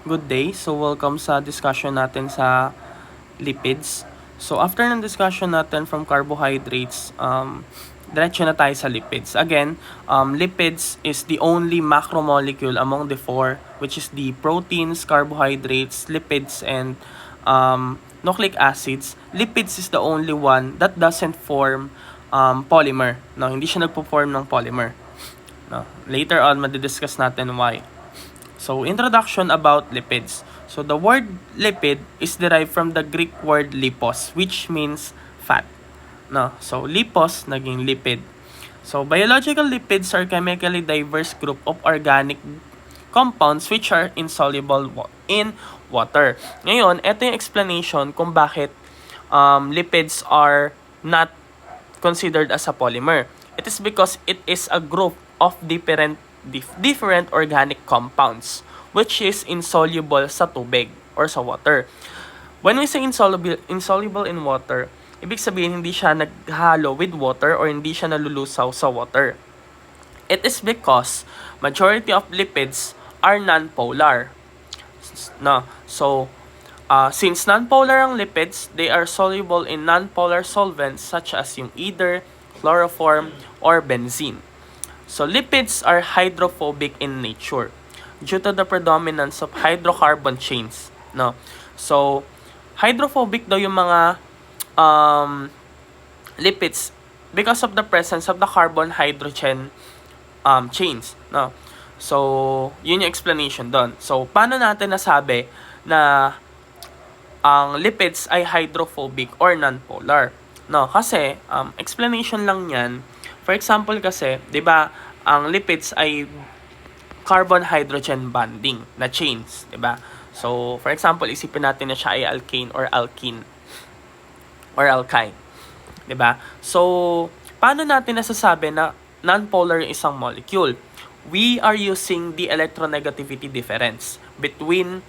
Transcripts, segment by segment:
Good day. So, welcome sa discussion natin sa lipids. So, after ng discussion natin from carbohydrates, diretso na tayo sa lipids. Again, lipids is the only macromolecule among the four, which is the proteins, carbohydrates, lipids, and nucleic acids. Lipids is the only one that doesn't form polymer. No, hindi siya nagpo-form ng polymer. No, later on, madidiscuss natin why. So, introduction about lipids. So, the word lipid is derived from the Greek word lipos, which means fat. No? So, lipos, naging lipid. So, biological lipids are chemically diverse group of organic compounds which are insoluble in water. Ngayon, ito yung explanation kung bakit lipids are not considered as a polymer. It is because it is a group of different organic compounds which is insoluble sa tubig or sa water. When we say insoluble in water, ibig sabihin hindi siya naghalo with water or hindi siya nalulusaw sa water. It is because majority of lipids are non-polar. No. So, since non-polar ang lipids, they are soluble in non-polar solvents such as yung ether, chloroform, or benzene. So, lipids are hydrophobic in nature due to the predominance of hydrocarbon chains. No? So, hydrophobic daw yung mga lipids because of the presence of the carbon-hydrogen chains. No? So, yun yung explanation doon. So, paano natin nasabi na ang lipids ay hydrophobic or non-polar? No, kasi explanation lang yan. For example kasi, 'di ba, ang lipids ay carbon-hydrogen bonding na chains, 'di ba? So, for example, isipin natin na siya ay alkane or alkene or alkyne, 'di ba? So, paano natin nasasabi na non-polar yung isang molecule? We are using the electronegativity difference between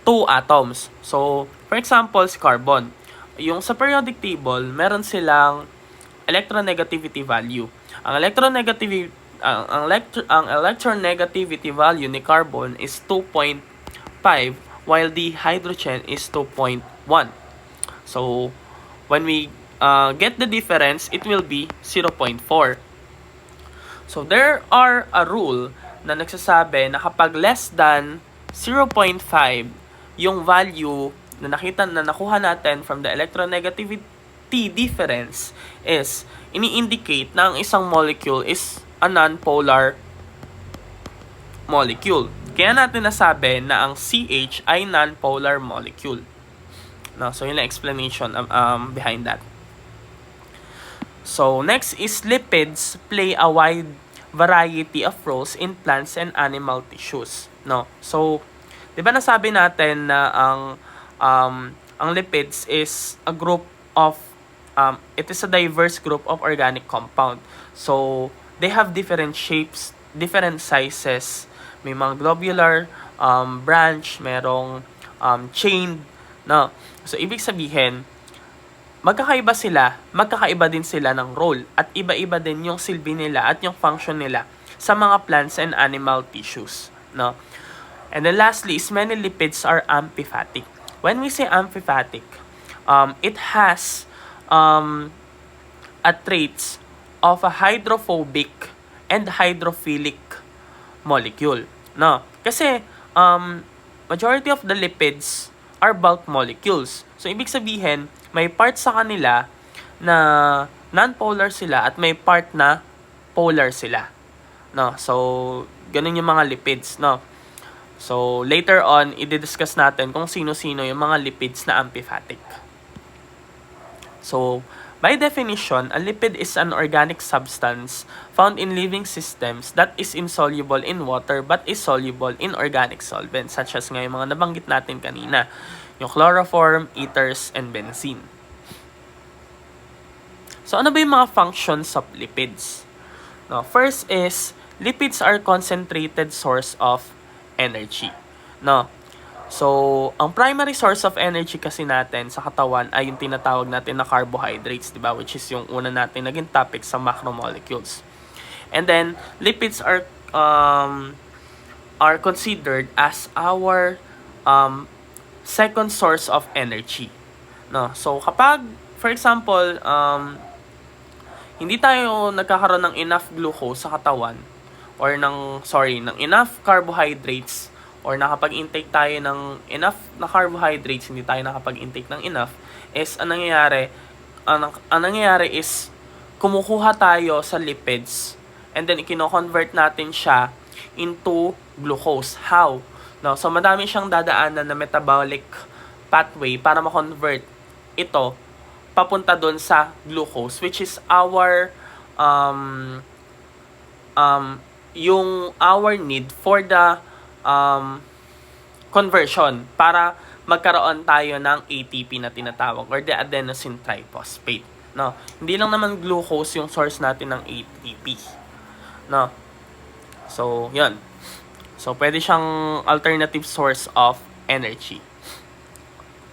two atoms. So, for example, si carbon. Yung sa periodic table, meron silang electronegativity value. Ang electronegativity value ni carbon is 2.5 while the hydrogen is 2.1. So, when we get the difference, it will be 0.4. So, there are a rule na nagsasabi na kapag less than 0.5 yung value na nakuha natin from the electronegativity difference is ini-indicate na ang isang molecule is a non-polar molecule. Kaya natin nasabi na ang CH ay non-polar molecule. No, so yun ang explanation behind that. So next is lipids play a wide variety of roles in plants and animal tissues. No, so 'di ba nasabi natin na ang lipids is a group of it is a diverse group of organic compound. So, they have different shapes, different sizes. May mga globular, branch, merong chain, no? So, ibig sabihin, magkakaiba din sila ng role at iba-iba din yung silbi nila at yung function nila sa mga plants and animal tissues, no? And then lastly is many lipids are amphipathic. When we say amphipathic, it has a traits of a hydrophobic and hydrophilic molecule. No? Kasi majority of the lipids are bulk molecules. So ibig sabihin, may part sa kanila na non-polar sila at may part na polar sila. No? So ganun yung mga lipids, no? So, later on, i-discuss natin kung sino-sino yung mga lipids na amphipathic. So, by definition, a lipid is an organic substance found in living systems that is insoluble in water but is soluble in organic solvents such as nga yung mga nabanggit natin kanina, yung chloroform, ethers, and benzene. So, ano ba yung mga functions of lipids? No, first is, lipids are concentrated source of energy. No? So, ang primary source of energy kasi natin sa katawan ay yung tinatawag natin na carbohydrates, di ba? Which is yung una natin naging topic sa macromolecules. And then, lipids are are considered as our second source of energy. No? So, kapag, for example, hindi tayo nagkakaroon ng enough glucose sa katawan or ng enough carbohydrates or nakapag-intake tayo ng enough na carbohydrates, hindi tayo nakapag-intake ng enough, is ang nangyayari is kumukuha tayo sa lipids and then ikino-convert natin siya into glucose. How? No, so madami siyang dadaanan na metabolic pathway para ma-convert ito papunta doon sa glucose, which is our yung our need for the conversion para magkaroon tayo ng ATP na tinatawag or the adenosine triphosphate. No, hindi lang naman glucose yung source natin ng ATP. No. So, 'yun. So, pwede siyang alternative source of energy.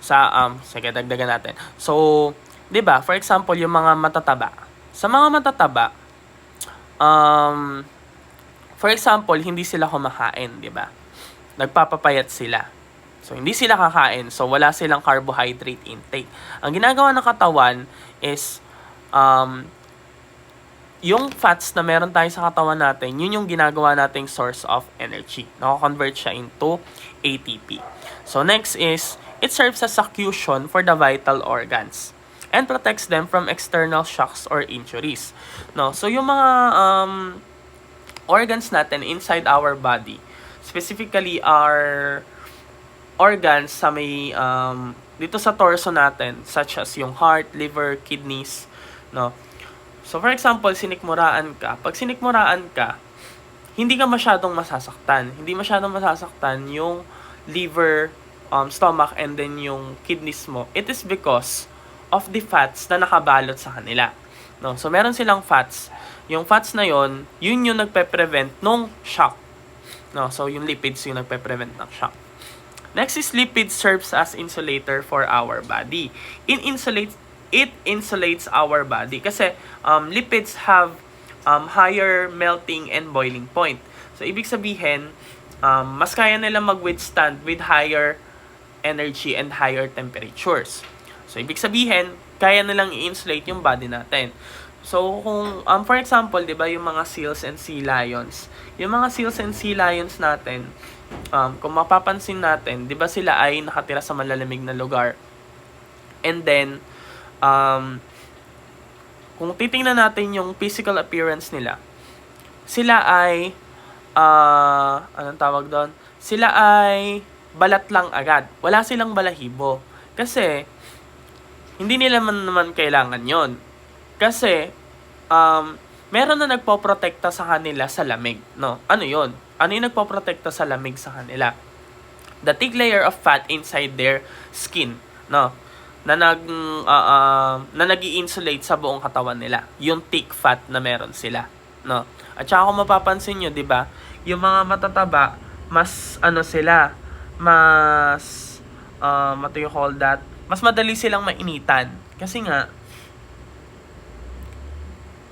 Sige, dagdagan natin. So, 'di ba? For example, yung mga matataba. Sa mga matataba, for example, hindi sila kumakain, 'di ba? Nagpapapayat sila. So, hindi sila kakain. So, wala silang carbohydrate intake. Ang ginagawa ng katawan is yung fats na meron tayo sa katawan natin, yun yung ginagawa nating source of energy. Nako-convert siya into ATP. So, next is, it serves as a cushion for the vital organs and protects them from external shocks or injuries. No? So, yung mga organs natin inside our body, specifically our organs sa may dito sa torso natin, such as yung heart, liver, kidneys, no? So, for example, sinikmuraan ka. Pag sinikmuraan ka, hindi ka masyadong masasaktan. Hindi masyadong masasaktan yung liver, stomach, and then yung kidneys mo. It is because of the fats na nakabalot sa kanila. No? So, meron silang fats. Yung fats na yun yung nagpe-prevent nung shock. No? So, yung lipids yung nagpe-prevent ng shock. Next is lipids serves as insulator for our body. It insulates our body kasi lipids have higher melting and boiling point. So, ibig sabihin, mas kaya nila mag-withstand with higher energy and higher temperatures. So, ibig sabihin, kaya nilang i-insulate yung body natin. So, kung, for example, di ba, yung mga seals and sea lions, yung mga seals and sea lions natin, kung mapapansin natin, di ba sila ay nakatira sa malalamig na lugar. And then, kung titingnan natin yung physical appearance nila, sila ay, anong tawag doon? Sila ay balat lang agad. Wala silang balahibo. Kasi, hindi nila naman kailangan yon. Kasi, meron na nagpoprotekta sa kanila sa lamig. No? Ano yon? Ano yung nagpoprotekta sa lamig sa kanila? The thick layer of fat inside their skin. No? Na nag-i-insulate sa buong katawan nila. Yung thick fat na meron sila, no? At saka kung mapapansin nyo, 'di ba? Yung mga matataba, mas what do you call that? Mas madali silang mainitan kasi nga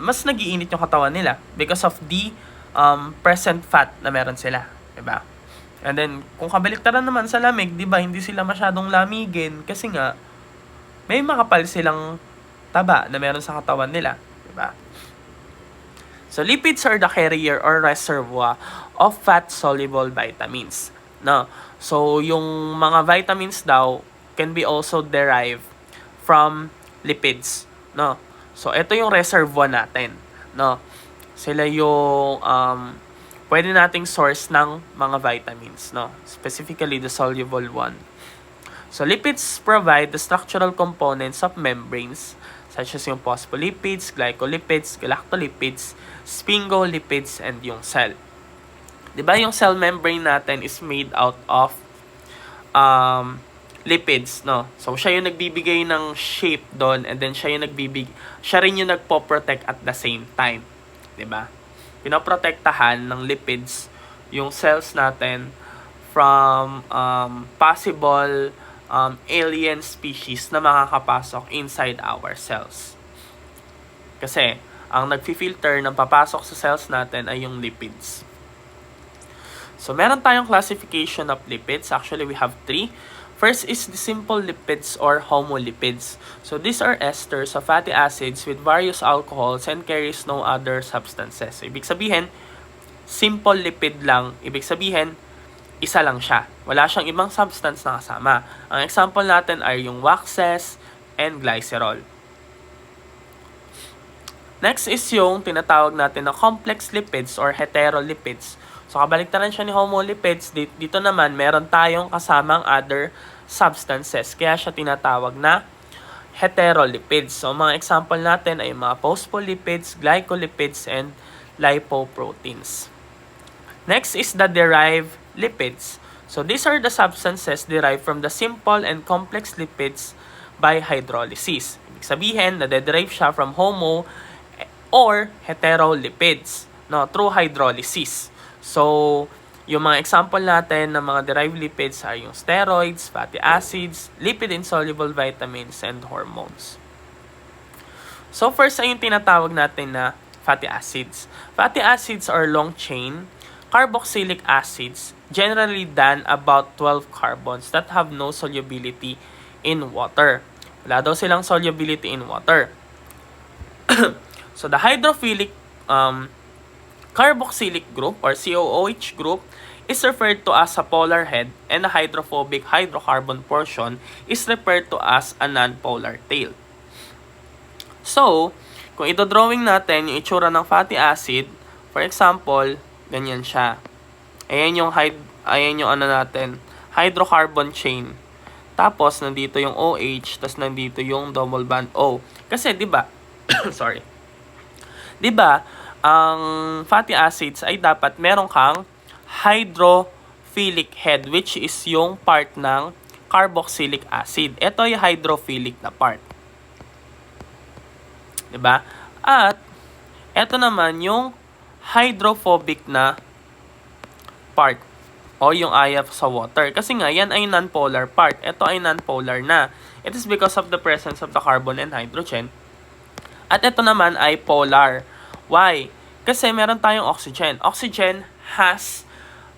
mas nag-iinit yung katawan nila because of the present fat na meron sila, 'di ba? And then kung kabaliktaran naman sa lamig, 'di ba? Hindi sila masyadong lamigin kasi nga may makapal silang taba na meron sa katawan nila, diba? So, lipids are the carrier or reservoir of fat-soluble vitamins. No? So, yung mga vitamins daw can be also derived from lipids. No? So, ito yung reservoir natin. No? Sila yung pwede nating source ng mga vitamins. No? Specifically, the soluble one. So, lipids provide the structural components of membranes such as yung phospholipids, glycolipids, galactolipids, sphingolipids, and yung cell. Diba yung cell membrane natin is made out of lipids, no? So, siya yung nagbibigay ng shape doon and then siya rin yung nagpo-protect at the same time. Diba? Pinoprotektahan ng lipids yung cells natin from possible alien species na makakapasok inside our cells. Kasi, ang nagfi-filter ng papasok sa cells natin ay yung lipids. So, meron tayong classification of lipids. Actually, we have 3. First is the simple lipids or homolipids. So, these are esters of fatty acids with various alcohols and carries no other substances. So, ibig sabihin, simple lipid lang. Ibig sabihin, isa lang siya. Wala siyang ibang substance na kasama. Ang example natin ay yung waxes and glycerol. Next is yung tinatawag natin na complex lipids or heterolipids. So, kabaliktaran siya ni homolipids. Dito naman, meron tayong kasamang other substances. Kaya siya tinatawag na heterolipids. So, mga example natin ay mga phospholipids, glycolipids, and lipoproteins. Next is the derived lipids. So, these are the substances derived from the simple and complex lipids by hydrolysis. Ibig sabihin, nadederive siya from homo or heterolipids through hydrolysis. So, yung mga example natin ng mga derived lipids ay yung steroids, fatty acids, lipid-insoluble vitamins, and hormones. So, first ay yung tinatawag natin na fatty acids. Fatty acids are long-chain carboxylic acids, generally than about 12 carbons that have no solubility in water. Wala daw silang solubility in water. So, the hydrophilic carboxylic group or COOH group is referred to as a polar head, and the hydrophobic hydrocarbon portion is referred to as a non-polar tail. So, kung ito-drawing natin yung itsura ng fatty acid, for example, ganyan siya. Ayan yung hydrocarbon chain. Tapos, nandito yung OH, tapos nandito yung double bond O. Kasi, di ba, sorry. Di ba, ang fatty acids ay dapat meron kang hydrophilic head, which is yung part ng carboxylic acid. Ito yung hydrophilic na part. Di ba? At, ito naman yung hydrophobic na part o yung ayaw sa water. Kasi nga, yan ay non-polar part. Ito ay non-polar na. It is because of the presence of the carbon and hydrogen. At ito naman ay polar. Why? Kasi meron tayong oxygen. Oxygen has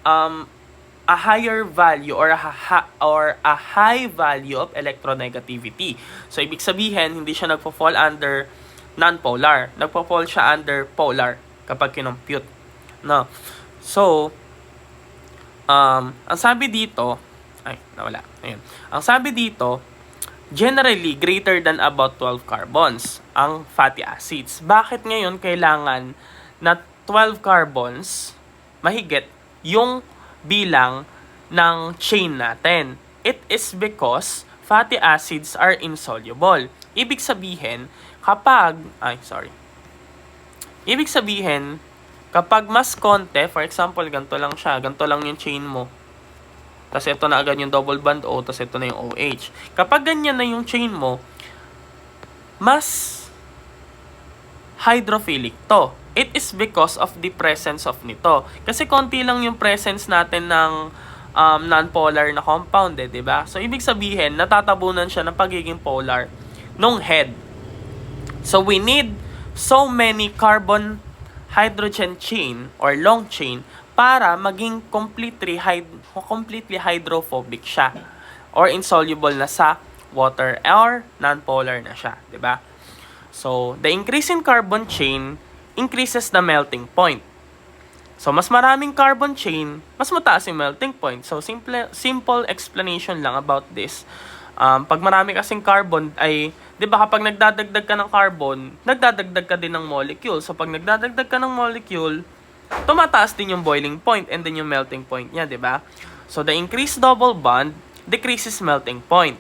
a higher value or a high value of electronegativity. So, ibig sabihin, hindi siya nagpo-fall under non-polar. Nagpo-fall siya under polar kapag kinompute. No. So, ang sabi dito, nawala. Ayun. Ang sabi dito, generally greater than about 12 carbons ang fatty acids. Bakit ngayon kailangan na 12 carbons mahigit yung bilang ng chain natin? It is because fatty acids are insoluble. Ibig sabihin, kapag mas konti, for example, ganito lang siya, ganito lang yung chain mo. Tapos ito na agad yung double bond O, tapos ito na yung OH. Kapag ganyan na yung chain mo, mas hydrophilic to. It is because of the presence of nito. Kasi konti lang yung presence natin ng non-polar na compound, di ba? So, ibig sabihin, natatabunan siya ng pagiging polar nung head. So, we need so many carbon hydrogen chain or long chain para maging completely hydrophobic siya or insoluble na sa water or non-polar na siya, di ba? So, the increase in carbon chain increases the melting point. So, mas maraming carbon chain, mas mataas yung melting point. So, simple explanation lang about this. Pag marami kasing carbon ay, di ba kapag nagdadagdag ka ng carbon, nagdadagdag ka din ng molecule. So, pag nagdadagdag ka ng molecule, tumataas din yung boiling point and then yung melting point niya, di ba? So, the increased double bond decreases melting point.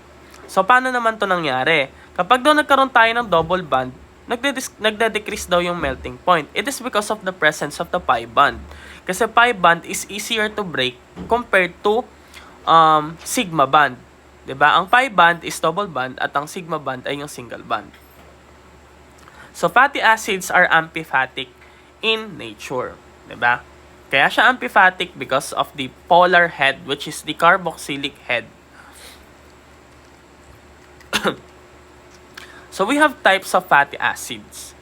So, paano naman to nangyari? Kapag daw nagkaroon tayo ng double bond, nagde-decrease daw yung melting point. It is because of the presence of the pi bond. Kasi pi bond is easier to break compared to sigma bond. Diba? Ang pi bond is double bond at ang sigma bond ay yung single bond. So, fatty acids are amphipathic in nature. Diba? Kaya siya amphipathic because of the polar head, which is the carboxylic head. So, we have types of fatty acids.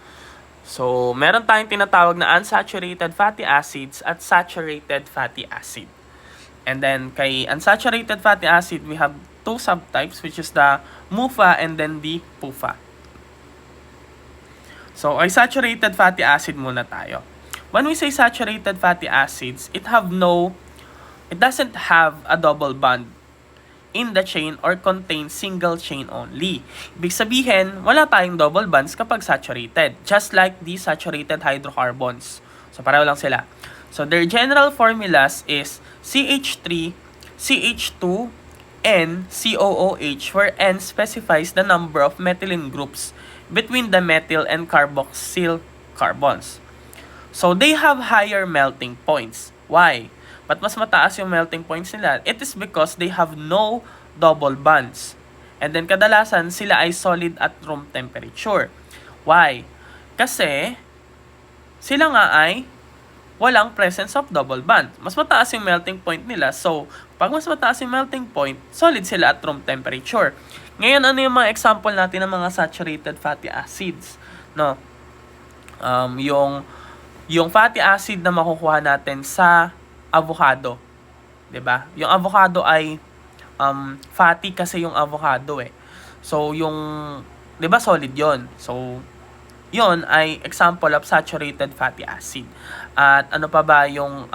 So, meron tayong tinatawag na unsaturated fatty acids at saturated fatty acid. And then, kay unsaturated fatty acid, we have two subtypes, which is the MUFA and then the PUFA. So, ay saturated fatty acid muna tayo. When we say saturated fatty acids, it doesn't have a double bond in the chain or contain single chain only. Ibig sabihin, wala tayong double bonds kapag saturated, just like the saturated hydrocarbons. So, pareho lang sila. So, their general formulas is CH3, CH2, N, COOH, where N specifies the number of methylene groups between the methyl and carboxyl carbons. So, they have higher melting points. Why? But mas mataas yung melting points nila? It is because they have no double bonds. And then kadalasan sila ay solid at room temperature. Why? Kasi sila nga ay walang presence of double bond. Mas mataas yung melting point nila. So, pag mas mataas yung melting point, solid sila at room temperature. Ngayon, ano yung mga example natin ng mga saturated fatty acids? No? Yung fatty acid na makukuha natin sa avocado, 'di ba? Yung avocado ay fatty kasi yung avocado eh. So yung 'di ba solid 'yon. So 'yon ay example of saturated fatty acid. At ano pa ba yung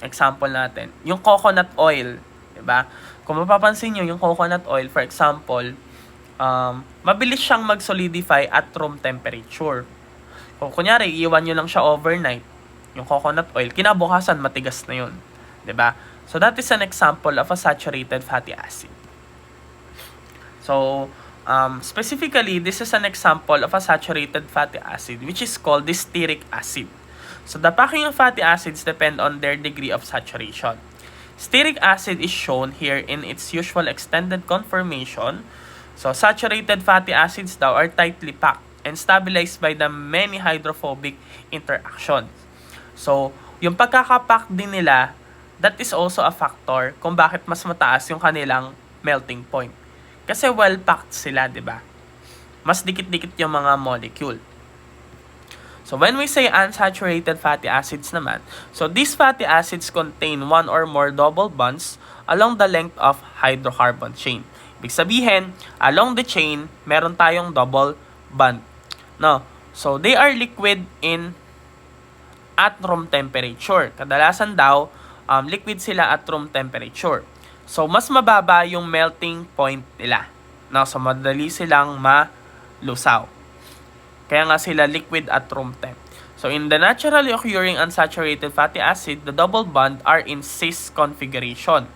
example natin? Yung coconut oil, 'di ba? Kung mapapansin niyo yung coconut oil, for example, mabilis siyang mag-solidify at room temperature. Kung kunyari, iiwan nyo lang siya overnight, yung coconut oil, kinabukasan matigas na yun. 'Di ba? So, that is an example of a saturated fatty acid. So, specifically, this is an example of a saturated fatty acid, which is called the stearic acid. So, the packing of fatty acids depend on their degree of saturation. Stearic acid is shown here in its usual extended conformation. So, saturated fatty acids daw are tightly packed and stabilized by the many hydrophobic interactions. So, yung pagkakapack din nila, that is also a factor kung bakit mas mataas yung kanilang melting point. Kasi well-packed sila, di ba? Mas dikit-dikit yung mga molecule. So, when we say unsaturated fatty acids naman, so these fatty acids contain one or more double bonds along the length of hydrocarbon chain. Ibig sabihin, along the chain, meron tayong double bond. No? So, they are liquid at room temperature. Kadalasan daw, liquid sila at room temperature. So, mas mababa yung melting point nila. No? So, madali silang malusaw. Kaya nga sila liquid at room temp. So, in the naturally occurring unsaturated fatty acid, the double bond are in cis configuration.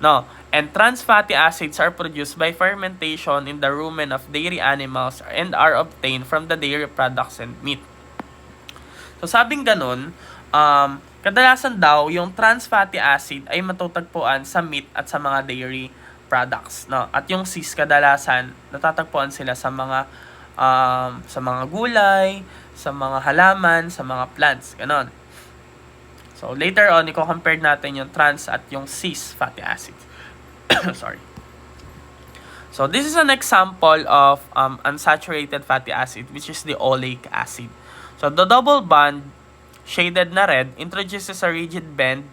No? And trans fatty acids are produced by fermentation in the rumen of dairy animals and are obtained from the dairy products and meat. So, sabing ganun, kadalasan daw, yung trans fatty acid ay matutagpuan sa meat at sa mga dairy products. No? At yung cis, kadalasan, natatagpuan sila sa mga gulay, sa mga halaman, sa mga plants. Ganon. So, later on, i-compare natin yung trans at yung cis fatty acids. Sorry. So, this is an example of unsaturated fatty acid, which is the oleic acid. So, the double bond, shaded na red, introduces a rigid bend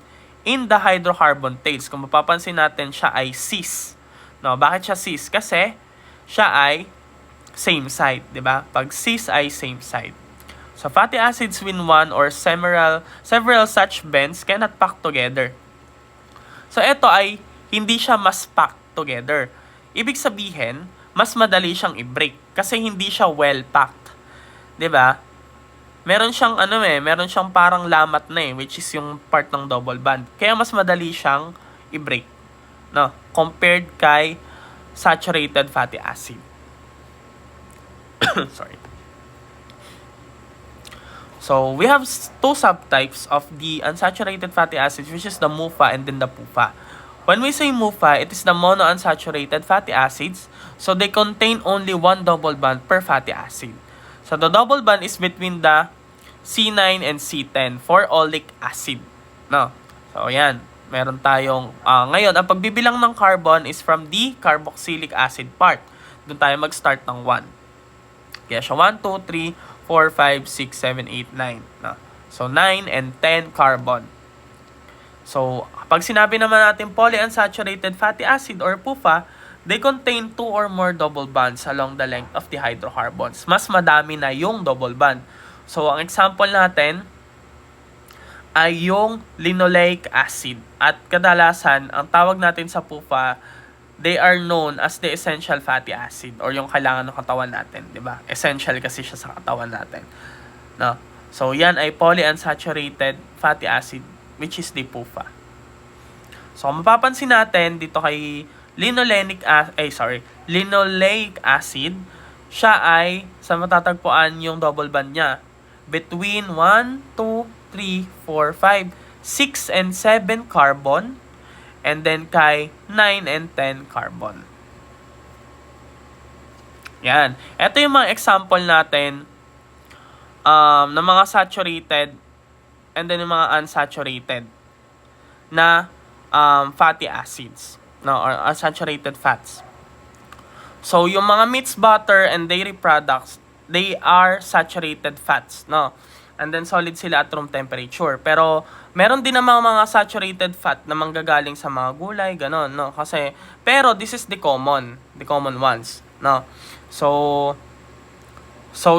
in the hydrocarbon tails. Kung mapapansin natin, siya ay cis. No, bakit siya cis? Kasi siya ay same side, di ba? Pag cis ay same side. So, fatty acids with one or several such bends cannot pack together. So, ito ay hindi siya mas packed together. Ibig sabihin, mas madali siyang i-break kasi hindi siya well-packed. 'Di ba? Meron siyang parang lamat na which is yung part ng double bond. Kaya mas madali siyang i-break, no? Compared kay saturated fatty acid. Sorry. So, we have two subtypes of the unsaturated fatty acids, which is the MUFA and then the PUFA. When we say MUFA, it is the monounsaturated fatty acids. So, they contain only one double bond per fatty acid. So, the double bond is between the C9 and C10 for oleic acid. No? So, yan. Meron tayong, ngayon, ang pagbibilang ng carbon is from the carboxylic acid part. Doon tayo mag-start ng 1. Kaya siya 1, 2, 3, 4, 5, 6, 7, 8, 9. No? So, 9 and 10 carbon. So, pag sinabi naman natin polyunsaturated fatty acid or PUFA, they contain 2 or more double bonds along the length of the hydrocarbons. Mas madami na yung double bond. So, ang example natin ay yung linoleic acid. At kadalasan, ang tawag natin sa PUFA, they are known as the essential fatty acid or yung kailangan ng katawan natin, 'di ba? Essential kasi siya sa katawan natin. No? So, yan ay polyunsaturated fatty acid which is the PUFA. So, mapapansin natin dito kay linoleic acid, siya ay sa matatagpuan yung double bond niya between 1, 2, 3, 4, 5, 6 and 7 carbon and then kay 9 and 10 carbon. Yan. Ito yung mga example natin ng mga saturated and then yung mga unsaturated na fatty acids, no, or unsaturated fats. So, yung mga meats, butter, and dairy products, they are saturated fats, no? And then solid sila at room temperature. Pero meron din namang mga saturated fat na manggagaling sa mga gulay, ganon, no? Kasi pero this is the common ones, no? So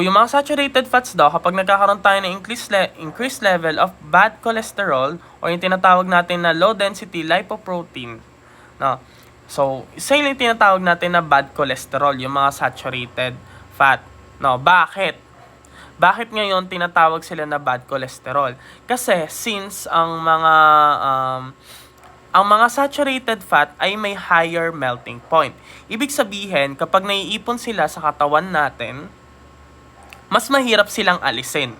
yung mga saturated fats daw, kapag nagkakaroon tayo ng increased level of bad cholesterol or yung tinatawag natin na low density lipoprotein, no? So, isa yung tinatawag natin na bad cholesterol, yung mga saturated fat. No, bakit? Bakit ngayon tinatawag sila na bad cholesterol? Kasi since ang mga saturated fat ay may higher melting point. Ibig sabihin, kapag naiipon sila sa katawan natin, mas mahirap silang alisin.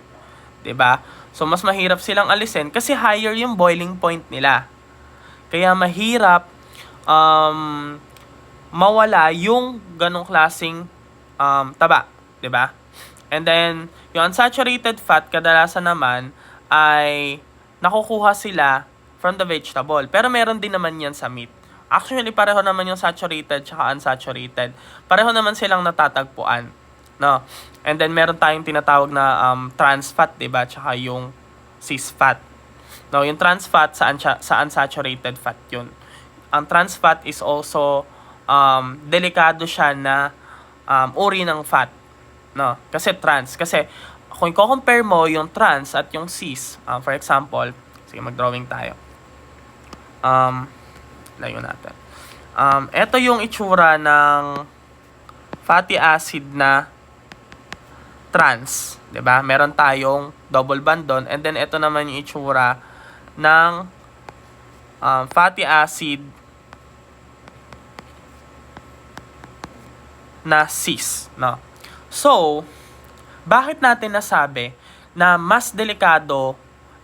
'Di ba? So, mas mahirap silang alisin kasi higher yung boiling point nila. Kaya mahirap mawala yung ganong klaseng taba. 'Di ba? And then, yung unsaturated fat, kadalasan naman, ay nakukuha sila from the vegetable. Pero meron din naman yan sa meat. Actually, pareho naman yung saturated tsaka unsaturated. Pareho naman silang natatagpuan. No? And then, meron tayong tinatawag na trans fat, diba? Tsaka yung cis fat. No, yung trans fat sa unsaturated fat yun. Ang trans fat is also delikado siya na uri ng fat. No, kasi trans. Kasi kung i-compare mo yung trans at yung cis, for example, sige mag-drawing tayo. Layo natin. Ito yung itsura ng fatty acid na trans, 'di ba? Meron tayong double bond doon and then ito naman yung itsura ng fatty acid na cis, no? So, bakit natin nasabi na mas delikado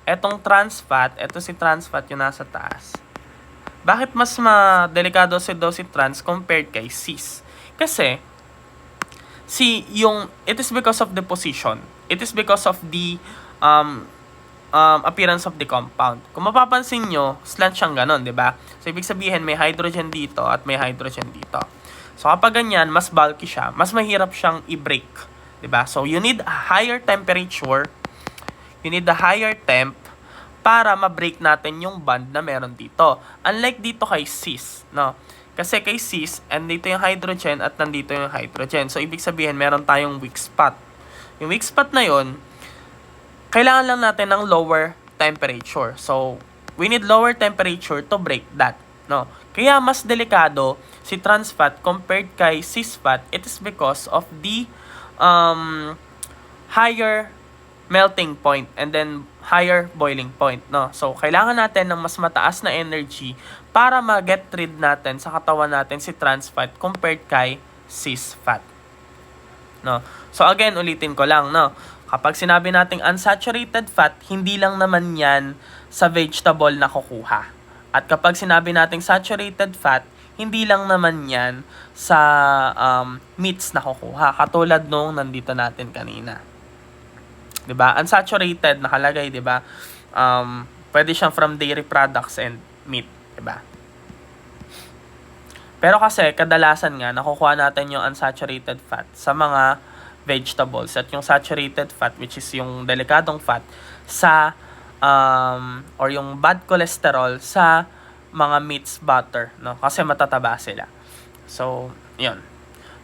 etong trans fat, eto si trans fat yung nasa taas. Bakit mas delikado si trans compared kay cis? Kasi it is because of the position. It is because of the appearance of the compound. Kung mapapansin nyo, slant siyang ganon, di ba? So, ibig sabihin, may hydrogen dito at may hydrogen dito. So, kapag ganyan, mas bulky siya, mas mahirap siyang i-break. Diba? So, you need a higher temperature, you need a higher temp para ma-break natin yung bond na meron dito. Unlike dito kay cis, no? Kasi kay cis, andito yung hydrogen at nandito yung hydrogen. So, ibig sabihin, meron tayong weak spot. Yung weak spot na yon, kailangan lang natin ng lower temperature. So, we need lower temperature to break that, no? Kaya mas delikado si trans fat compared kay cis fat. It is because of the higher melting point and then higher boiling point, no? So, kailangan natin ng mas mataas na energy para ma-get rid natin sa katawan natin si trans fat compared kay cis fat, no? So, again, ulitin ko lang, no? Kapag sinabi nating unsaturated fat, hindi lang naman yan sa vegetable na kukuha. At kapag sinabi nating saturated fat, hindi lang naman yan sa meats na kukuha. Katulad nung nandito natin kanina. 'Di ba? Unsaturated nakalagay, 'di ba? Pwede siyang from dairy products and meat, 'di ba? Pero kasi kadalasan nga nakukuha natin yung unsaturated fat sa mga vegetables at yung saturated fat, which is yung delikadong fat, sa or yung bad cholesterol sa mga meats, butter, no? Kasi matataba sila. So, yun.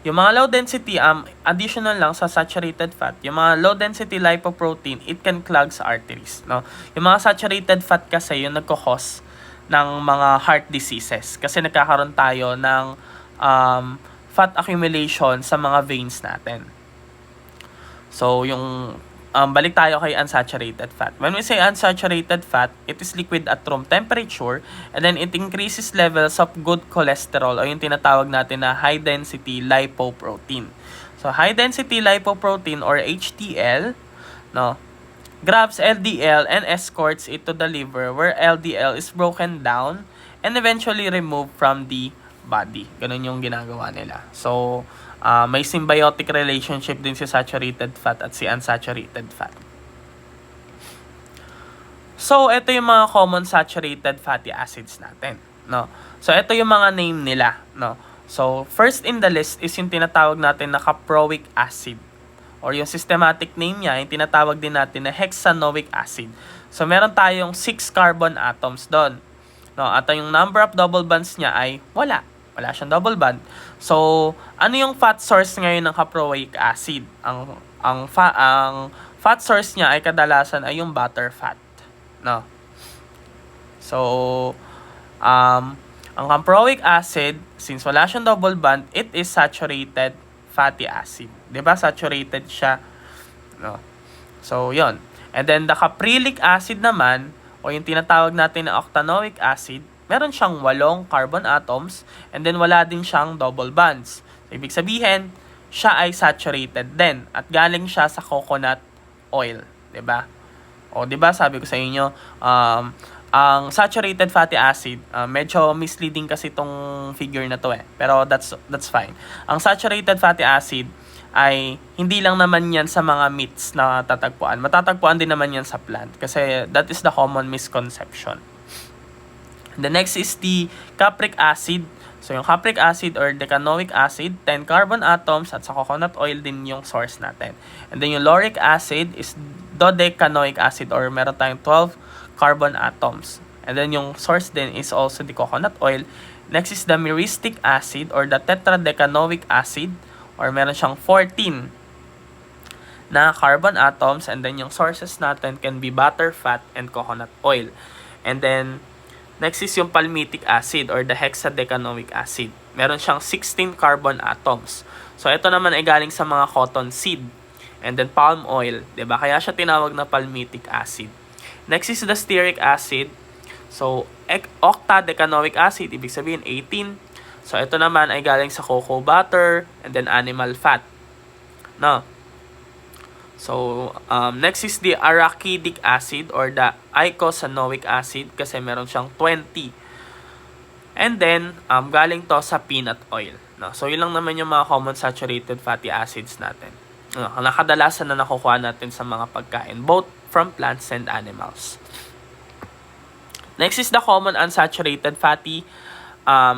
Yung mga low density, additional lang sa saturated fat, yung mga low density lipoprotein, it can clog sa arteries, no? Yung mga saturated fat kasi, yung nagko-cause ng mga heart diseases. Kasi nagkakaroon tayo ng fat accumulation sa mga veins natin. So, yung balik tayo kay unsaturated fat. When we say unsaturated fat, it is liquid at room temperature and then it increases levels of good cholesterol o yung tinatawag natin na high density lipoprotein. So, high density lipoprotein or HDL, no, grabs LDL and escorts it to the liver where LDL is broken down and eventually removed from the body. Ganun yung ginagawa nila. So, may symbiotic relationship din si saturated fat at si unsaturated fat. So, ito yung mga common saturated fatty acids natin, no? So, ito yung mga name nila, no? So, first in the list is yung tinatawag natin na caproic acid or yung systematic name niya, yung tinatawag din natin na hexanoic acid. So, meron tayong 6 carbon atoms doon, no? At yung number of double bonds niya ay wala siyang double bond. So, ano yung fat source ngayon ng caproic acid? Ang fat source niya ay kadalasan ay yung butter fat, no? So, ang caproic acid, since wala siyang double bond, it is saturated fatty acid. 'Di ba? Saturated siya, no? So, 'yon. And then the caprilic acid naman, o yung tinatawag natin na octanoic acid, meron siyang 8 carbon atoms and then wala din siyang double bonds. So, ibig sabihin, siya ay saturated din at galing siya sa coconut oil, 'di ba? O 'di ba sabi ko sa inyo, ang saturated fatty acid, medyo misleading kasi itong figure na to pero that's fine. Ang saturated fatty acid ay hindi lang naman yan sa mga meats na tatagpuan. Matatagpuan din naman yan sa plant kasi that is the common misconception. The next is the capric acid. So, yung capric acid or decanoic acid, 10 carbon atoms at sa coconut oil din yung source natin. And then yung lauric acid is dodecanoic acid or meron tayong 12 carbon atoms. And then yung source din is also the coconut oil. Next is the myristic acid or the tetradecanoic acid or meron siyang 14 na carbon atoms. And then yung sources natin can be butter, fat, and coconut oil. And then next is yung palmitic acid or the hexadecanoic acid. Meron siyang 16 carbon atoms. So, ito naman ay galing sa mga cotton seed. And then palm oil, 'di ba? Kaya siya tinawag na palmitic acid. Next is the stearic acid. So, octadecanoic acid, ibig sabihin 18. So, ito naman ay galing sa cocoa butter and then animal fat. No? So, next is the arachidic acid or the eicosanoic acid kasi meron siyang 20. And then, galing to sa peanut oil. No? So, yun lang naman yung mga common saturated fatty acids natin. No? Nakadalasan na nakukuha natin sa mga pagkain, both from plants and animals. Next is the common unsaturated fatty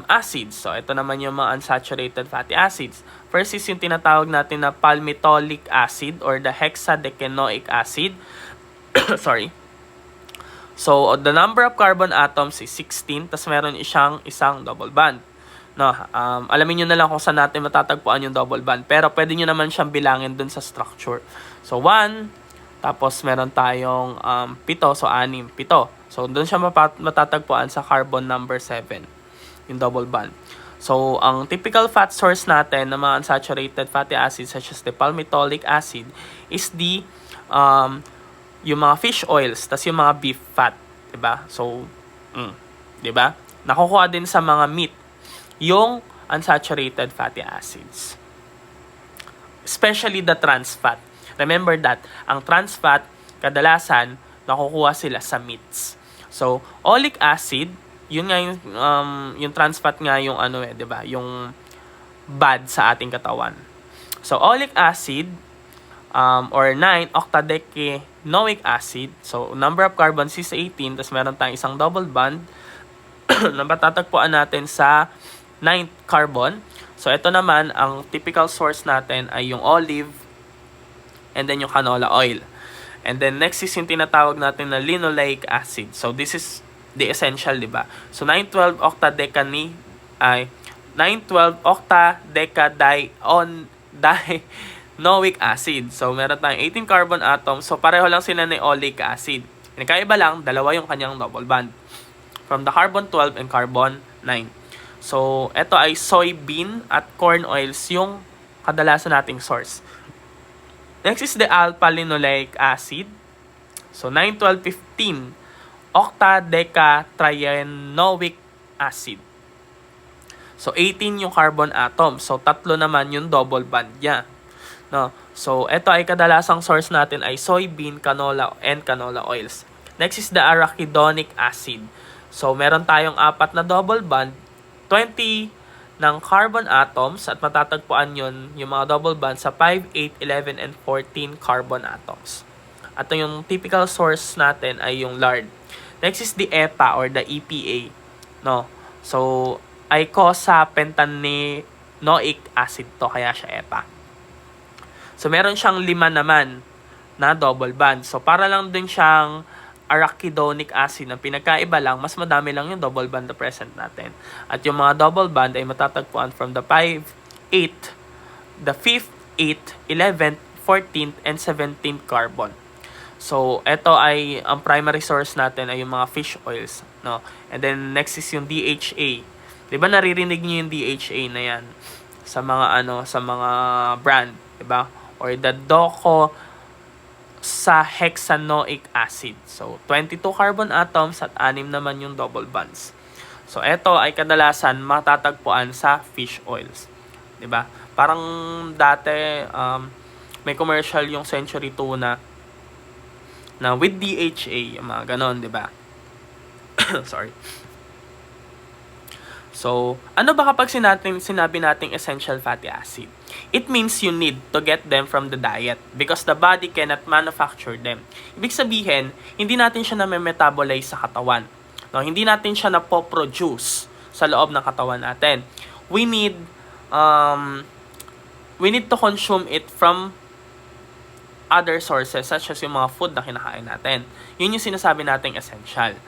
acids. So, ito naman yung mga unsaturated fatty acids. First is yung tinatawag natin na palmitoleic acid or the hexadecanoic acid. Sorry. So, the number of carbon atoms is 16, tas meron siyang isang double bond. No, alamin nyo na lang kung saan natin matatagpuan yung double bond. Pero pwede nyo naman siyang bilangin dun sa structure. So, 1, tapos meron tayong 7, so 6, 7. So, dun siya matatagpuan sa carbon number 7, yung double bond. So, ang typical fat source natin ng mga unsaturated fatty acids such as the palmitoleic acid is the yung mga fish oils, tas yung mga beef fat, 'di ba? So, 'di ba? Nakukuha din sa mga meat yung unsaturated fatty acids. Especially the trans fat. Remember that ang trans fat kadalasan nakukuha sila sa meats. So, oleic acid, yun nga yung trans fat nga yung 'di ba? Yung bad sa ating katawan. So, oleic acid or 9 octadecanoic acid. So, number of carbons is 18, tapos meron tayong isang double bond na matatagpuan natin sa 9th carbon. So, ito naman, ang typical source natin ay yung olive and then yung canola oil. And then next is yung tinatawag natin na linoleic acid. So this is the essential, di ba? So 912 octadecanoic acid. So meron tayong 18 carbon atoms. So pareho lang sila ng oleic acid. Nagkaiba lang, dalawa yung kanyang double bond. From the carbon 12 and carbon 9. So ito ay soybean at corn oils yung kadalasan nating source. Next is the alpha-linoleic acid. So 912-15 octadecatrienoic acid. So 18 yung carbon atom. So tatlo naman yung double bond niya. No. So ito ay kadalasang source natin ay soybean, canola and canola oils. Next is the arachidonic acid. So meron tayong 4 na double bond, 20 ng carbon atoms at matatagpuan yun yung mga double bond sa 5, 8, 11, and 14 carbon atoms. At yung typical source natin ay yung lard. Next is the EPA or the EPA. No? So, eicosapentaenoic acid to, kaya siya EPA. So, meron siyang 5 naman na double bond. So, para lang din siyang arachidonic acid. Ang pinagkaiba lang, mas madami lang yung double bond na present natin. At yung mga double bond ay matatagpuan from the 5, 8, the 5th, 8th, 11th, 14th, and 17th carbon. So, ito ay, ang primary source natin ay yung mga fish oils. No? And then, next is yung DHA. Diba naririnig niyo yung DHA na yan sa mga, sa mga brand? Diba? Or the sa hexanoic acid. So, 22 carbon atoms at 6 naman yung double bonds. So, ito ay kadalasan matatagpuan sa fish oils. 'Di ba? Parang dati may commercial yung Century Tuna na with DHA, yung mga ganon, 'di ba? Sorry. So, ano ba kapag sinabi nating essential fatty acid? It means you need to get them from the diet because the body cannot manufacture them. Ibig sabihin, hindi natin siya na-metabolize sa katawan. No, hindi natin siya na-produce sa loob ng katawan natin. We need to consume it from other sources such as yung mga food na kinakain natin. Yun yung sinasabi nating essential.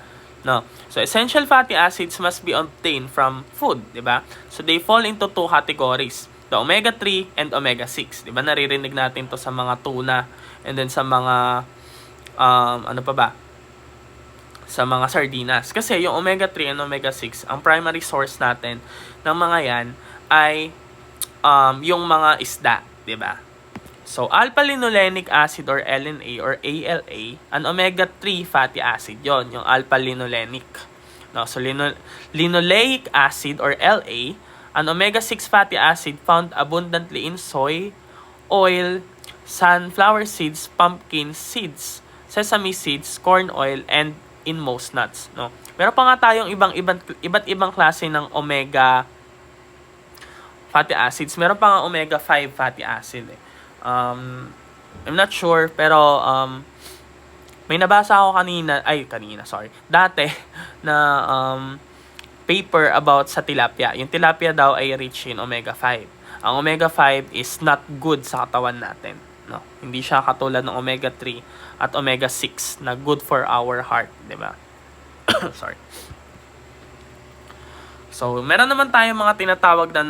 No. So, essential fatty acids must be obtained from food, di ba? So, they fall into 2 categories. The omega-3 and omega-6. Di ba? Naririnig natin to sa mga tuna and then sa mga, sa mga sardinas. Kasi yung omega-3 and omega-6, ang primary source natin ng mga yan ay yung mga isda, di ba? So, alpha-linolenic acid or LNA or ALA, an omega-3 fatty acid yon, yung alpha-linolenic. No, so, linoleic acid or LA, an omega-6 fatty acid found abundantly in soy, oil, sunflower seeds, pumpkin seeds, sesame seeds, corn oil, and in most nuts. No? Meron pa nga tayong iba't ibang klase ng omega fatty acids. Meron pa nga omega-5 fatty acid. I'm not sure, pero may nabasa ako dati na paper about sa tilapia. Yung tilapia daw ay rich in omega-5. Ang omega-5 is not good sa katawan natin. No? Hindi siya katulad ng omega-3 at omega-6 na good for our heart, di ba? Sorry. So, meron naman tayong mga tinatawag na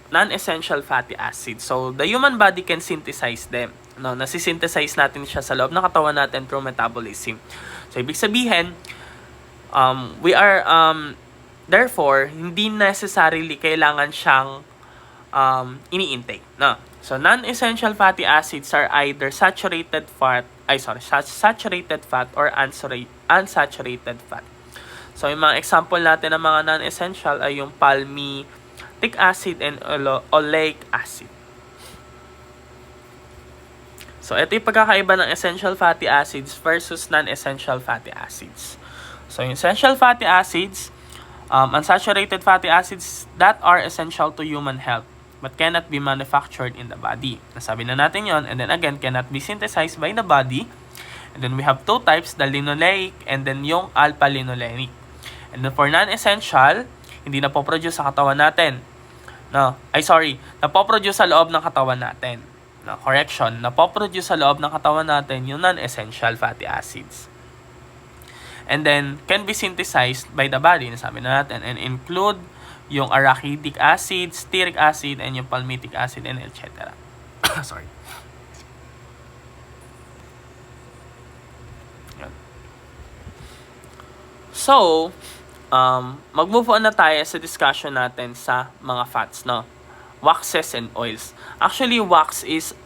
non-essential fatty acids. So, the human body can synthesize them. No, nasisynthesize natin siya sa loob ng katawan natin through metabolism. So, ibig sabihin, therefore, hindi necessarily kailangan siyang ini-intake. No? So, non-essential fatty acids are either saturated fat or unsaturated fat. So, yung mga example natin ng mga non-essential ay yung palmitic acid and oleic acid. So, ito yung pagkakaiba ng essential fatty acids versus non-essential fatty acids. So, yung essential fatty acids, unsaturated fatty acids that are essential to human health but cannot be manufactured in the body. Nasabi na natin yon, and then again, cannot be synthesized by the body. And then we have 2 types, the linoleic and then yung alpha-linolenic. And then for non-essential, hindi napoproduce sa katawan natin. Napoproduce sa loob ng katawan natin. napoproduce sa loob ng katawan natin yung non-essential fatty acids. And then, can be synthesized by the body, nasabi na natin, and include yung arachidic acid, stearic acid, and yung palmitic acid, and etc. Sorry. Yan. So, mag-move on na tayo sa discussion natin sa mga fats, no? Waxes and oils. Actually, wax is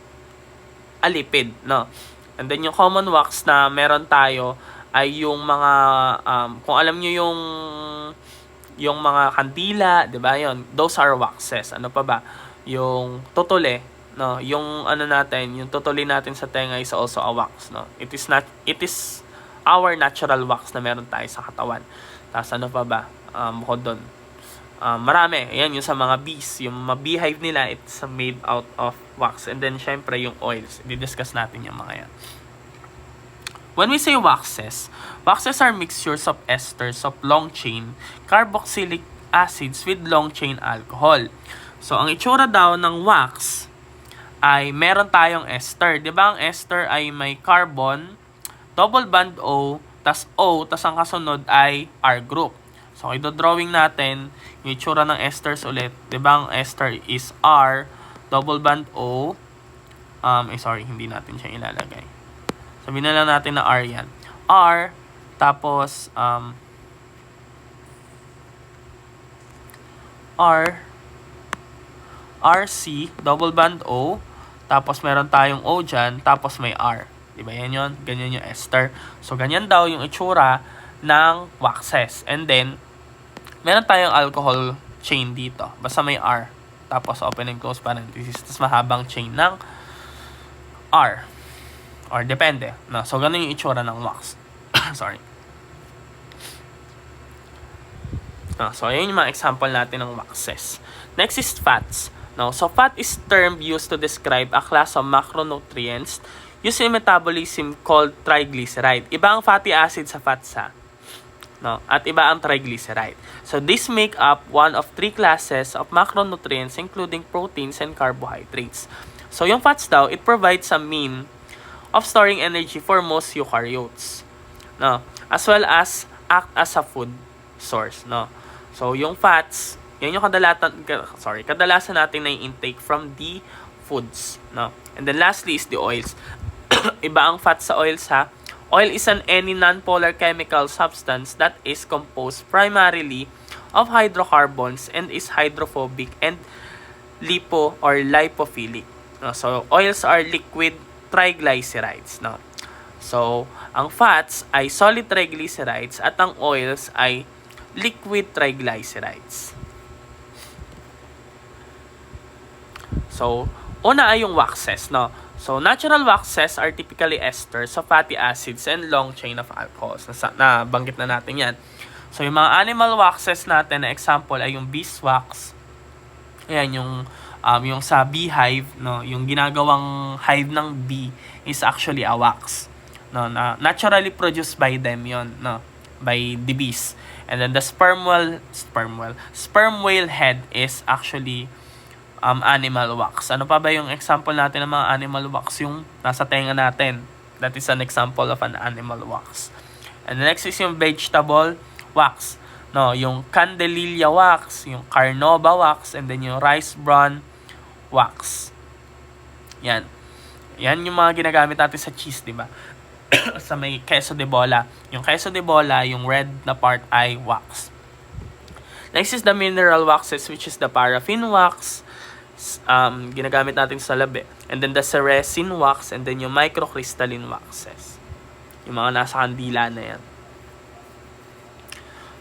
a lipid, no? And then yung common wax na meron tayo ay yung mga kung alam niyo yung mga kandila, 'di ba? Yon, those are waxes. Ano pa ba? Yung totole, no? Yung ano natin, yung totole natin sa tenga is also a wax, no? It is our natural wax na meron tayo sa katawan. Tapos ano pa ba? Bukod doon. Marami. Ayan, yung sa mga bees. Yung beehive nila, it's made out of wax. And then, syempre, yung oils. I-discuss natin yung mga yan. When we say waxes are mixtures of esters of long-chain carboxylic acids with long-chain alcohol. So, ang itsura daw ng wax ay meron tayong ester. Di ba ang ester ay may carbon, double bond O, tas ang kasunod ay R group. So, i-drawing natin yung itsura ng esters ulit. Diba ang ester is R, double bond O. Sorry, hindi natin siya ilalagay. Sabihin na lang natin na R yan. R, tapos, RC, double bond O. Tapos, meron tayong O dyan, tapos may R. Diba yan yun? Ganyan yung ester. So, ganyan daw yung itsura ng waxes. And then, meron tayong alcohol chain dito. Basta may R. Tapos open and close parenthesis. Tapos mahabang chain ng R. Or depende. No? So, ganun yung itsura ng wax. Sorry. No? So, ayun yung mga example natin ng waxes. Next is fats. No? So, fat is term used to describe a class of macronutrients used in metabolism called triglyceride. Iba ang fatty acid sa fats, ha? No? At iba ang triglyceride. So, these make up one of 3 classes of macronutrients including proteins and carbohydrates. So, yung fats daw, it provides a mean of storing energy for most eukaryotes. No? As well as act as a food source. No? So, yung fats, yan yung kadalasan natin na intake from the foods. No? And then lastly is the oils. Iba ang fats sa oils, ha? Oil is any non-polar chemical substance that is composed primarily of hydrocarbons and is hydrophobic and lipophilic. So, oils are liquid triglycerides. No? So, ang fats ay solid triglycerides at ang oils ay liquid triglycerides. So, una ay yung waxes, no? So, natural waxes are typically esters of fatty acids and long chain of alcohols. Nabanggit na natin yan. So, yung mga animal waxes natin na example ay yung beeswax. Ayan, yung sa beehive, no? Yung ginagawang hive ng bee is actually a wax. No? Na naturally produced by them yon, no? By the bees. And then the sperm whale head is actually animal wax. Ano pa ba yung example natin ng mga animal wax? Yung nasa tenga natin. That is an example of an animal wax. And the next is yung vegetable wax. No, yung Candelilla wax, yung Carnauba wax, and then yung rice bran wax. Yan. Yan yung mga ginagamit natin sa cheese, di ba? Sa may queso de bola. Yung queso de bola, yung red na part ay wax. Next is the mineral waxes, which is the paraffin wax. Ginagamit natin sa labi. And then the resin wax, and then yung microcrystalline waxes. Yung mga nasa kandila na yan.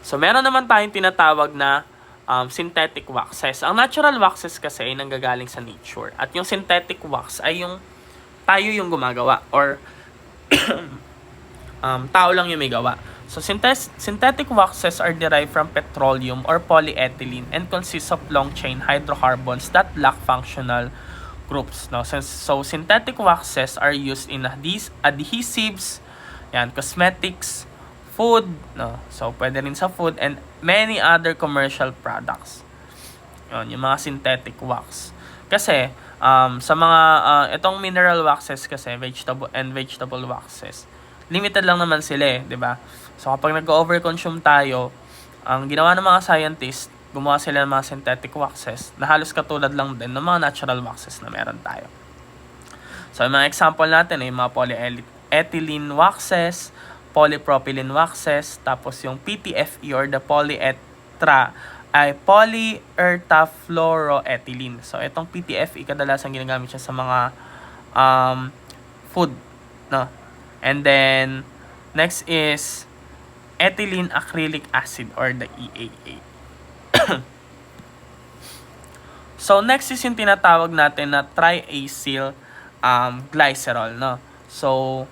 So, meron naman tayong tinatawag na synthetic waxes. Ang natural waxes kasi ay nanggagaling sa nature. At yung synthetic wax ay yung tayo yung gumagawa or tao lang yung may gawa. So, synthetic waxes are derived from petroleum or polyethylene and consist of long-chain hydrocarbons that lack functional groups. No? So, synthetic waxes are used in adhesives, yan, cosmetics, food, no? So, pwede rin sa food and many other commercial products. Yun, yung mga synthetic wax. Kasi, Sa mga, itong mineral waxes kasi, vegetable waxes, limited lang naman sila di ba? So, kapag nag-overconsume tayo, ang ginawa ng mga scientists, gumawa sila ng mga synthetic waxes na halos katulad lang din ng mga natural waxes na meron tayo. So, yung mga example natin ay mga polyethylene waxes, polypropylene waxes, tapos yung PTFE or the polyurethafluoroethylene. So, itong PTFE, kadalasan ginagamit siya sa mga food, no? And then, next is ethylene acrylic acid or the EAA. So, next is yung tinatawag natin na triacyl glycerol, no? So,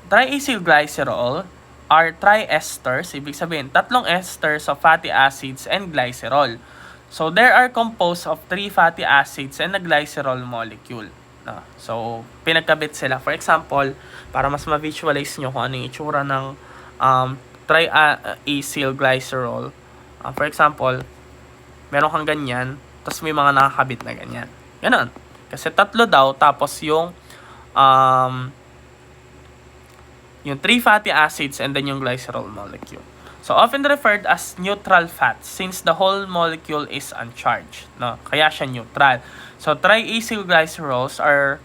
triacyl glycerol are triesters, ibig sabihin, tatlong esters of fatty acids and glycerol. So, there are composed of 3 fatty acids and a glycerol molecule. No? So, pinagkabit sila. For example, para mas ma-visualize nyo kung ano yung itsura ng triacyl glycerol. For example, meron kang ganyan, tapos may mga nakakabit na ganyan. Ganon. Kasi tatlo daw, tapos yung 3 fatty acids and then yung glycerol molecule. So, often referred as neutral fat since the whole molecule is uncharged. No? Kaya siya neutral. So, triacyl glycerols are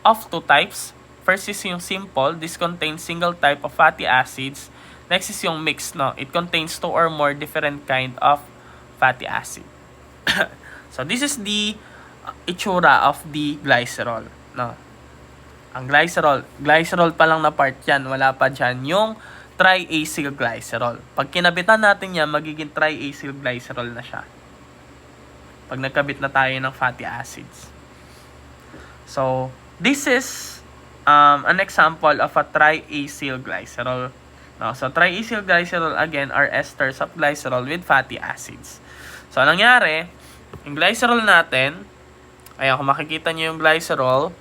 of 2 types. First is yung simple. This contains single type of fatty acids. Next is yung mixed. No? It contains 2 or more different kind of fatty acid. So, this is the itsura of the glycerol. No? Ang glycerol pa lang na part yan. Wala pa dyan yung triacyl glycerol. Pag kinabitan natin yan, magiging triacyl glycerol na siya. Pag nagkabit na tayo ng fatty acids. So, this is an example of a triacyl glycerol. No, so, triacyl glycerol again are esters of glycerol with fatty acids. So, anong nangyari? Yung glycerol natin, ayan, kung makikita nyo yung glycerol,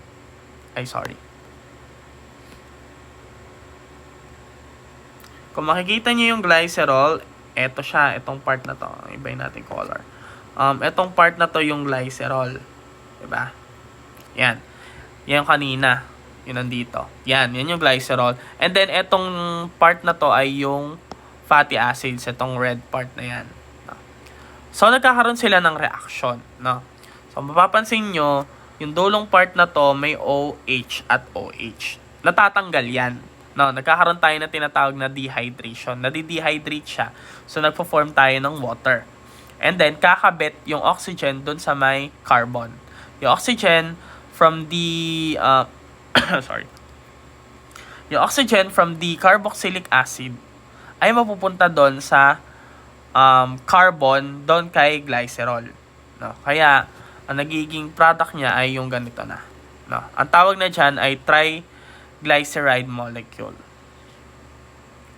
Kung makikita nyo yung glycerol, eto siya, itong part na to. Ibahin natin color. Etong part na to yung glycerol. Diba? Yan. Yan kanina. Yun nandito. Yan yung glycerol. And then, etong part na to ay yung fatty acids. Etong red part na yan. So, nagkakaroon sila ng reaction. No? So, mapapansin nyo, yung dulong part na to may OH at OH. Natatanggal yan. No, nagkakaroon tayo na tinatawag na dehydration. Nadi-dehydrate siya. So, nagpo-form tayo ng water. And then, kakabit yung oxygen dun sa may carbon. Yung oxygen from the Yung oxygen from the carboxylic acid ay mapupunta doon sa carbon doon kay glycerol. No, kaya ang nagiging product niya ay yung ganito na. No, ang tawag na diyan ay triglyceride molecule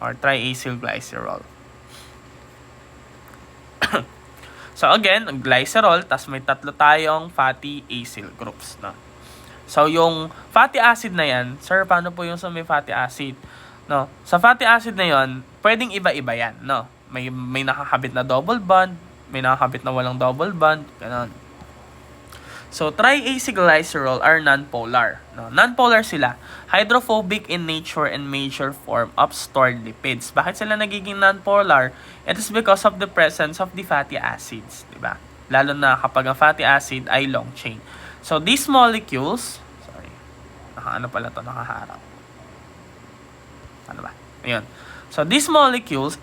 or triacyl glycerol. So again, glycerol, tas may tatlo tayong fatty acyl groups. No? So yung fatty acid na yan, sir, paano po yung sa may fatty acid? No? Sa fatty acid na yon, pwedeng iba-iba yan. No? May nakakabit na double bond, may nakakabit na walang double bond, ganun. So, triacyl glycerol are nonpolar. No? Nonpolar sila. Hydrophobic in nature and major form of stored lipids. Bakit sila nagiging nonpolar? It is because of the presence of the fatty acids. Diba? Lalo na kapag ang fatty acid ay long chain. So, these molecules, nakaharap. Ano ba? Ayun. So, these molecules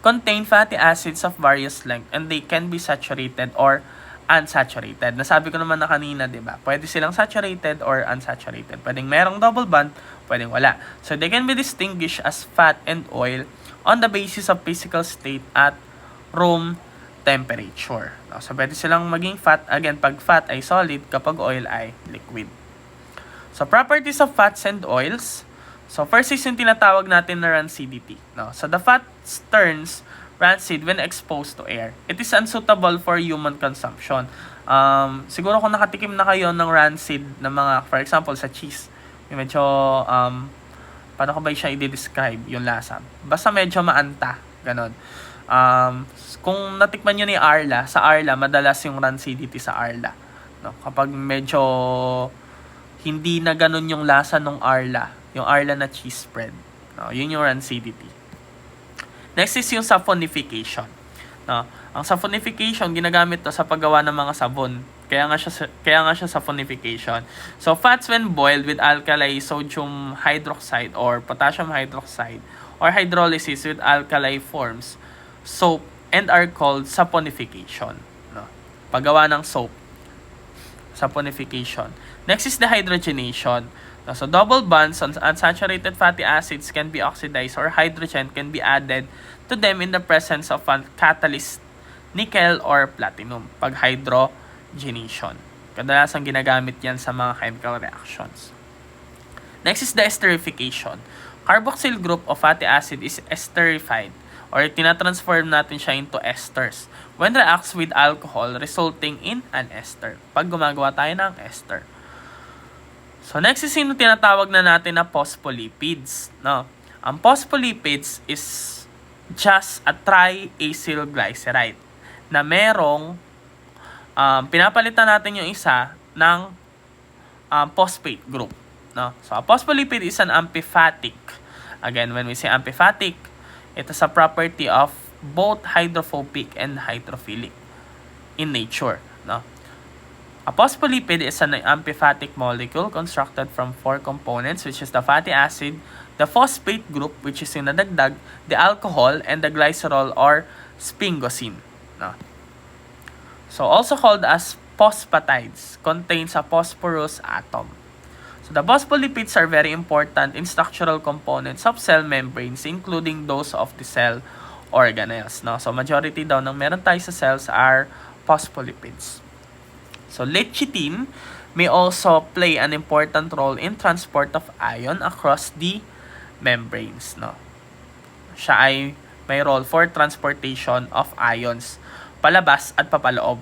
contain fatty acids of various length and they can be saturated or unsaturated. Nasabi ko naman na kanina, di ba? Pwede silang saturated or unsaturated. Pwedeng merong double bond, pwedeng wala. So, they can be distinguished as fat and oil on the basis of physical state at room temperature. So, pwede silang maging fat. Again, pag fat ay solid, kapag oil ay liquid. So, properties of fats and oils. So, first is yung tinatawag natin na rancidity. No? So, the fat turns rancid when exposed to air. It is unsuitable for human consumption. Siguro kung nakatikim na kayo ng rancid na mga, for example, sa cheese, yung medyo, paano ko ba siya i-describe yung lasa? Basta medyo maanta, ganon. Kung natikman nyo ni Arla, sa Arla, madalas yung rancidity sa Arla. No? Kapag medyo hindi na ganun yung lasa ng Arla, yung Arla na cheese spread. No? Yun yung rancidity. Next is yung saponification. No? Ang saponification, ginagamit to sa paggawa ng mga sabon. Kaya nga siya saponification. So, fats when boiled with alkali sodium hydroxide or potassium hydroxide or hydrolysis with alkali forms soap and are called saponification. No? Paggawa ng soap, saponification. Next is dehydrogenation. So, double bonds on unsaturated fatty acids can be oxidized or hydrogen can be added to them in the presence of a catalyst, nickel or platinum, pag hydrogenation. Kadalasan ginagamit yan sa mga chemical reactions. Next is the esterification. Carboxyl group of fatty acid is esterified or tinatransform natin siya into esters when reacts with alcohol resulting in an ester. Pag gumagawa tayo ng ester. So, next is yung tinatawag na natin na phospholipids. No? Ang phospholipids is just a triacylglyceride na merong pinapalitan natin yung isa ng phosphate group. No? So, a phospholipid is an amphipathic. Again, when we say amphipathic, it is a property of both hydrophobic and hydrophilic in nature. No? A phospholipid is an amphipathic molecule constructed from 4 components, which is the fatty acid, the phosphate group, which is yung nadagdag, the alcohol, and the glycerol or sphingosine. No? So, also called as phosphatides, contains a phosphorus atom. So, the phospholipids are very important in structural components of cell membranes, including those of the cell organelles. No? So, majority daw ng meron tayo sa cells are phospholipids. So, lecithin may also play an important role in transport of ion across the membranes. No? Siya ay may role for transportation of ions palabas at papaloob.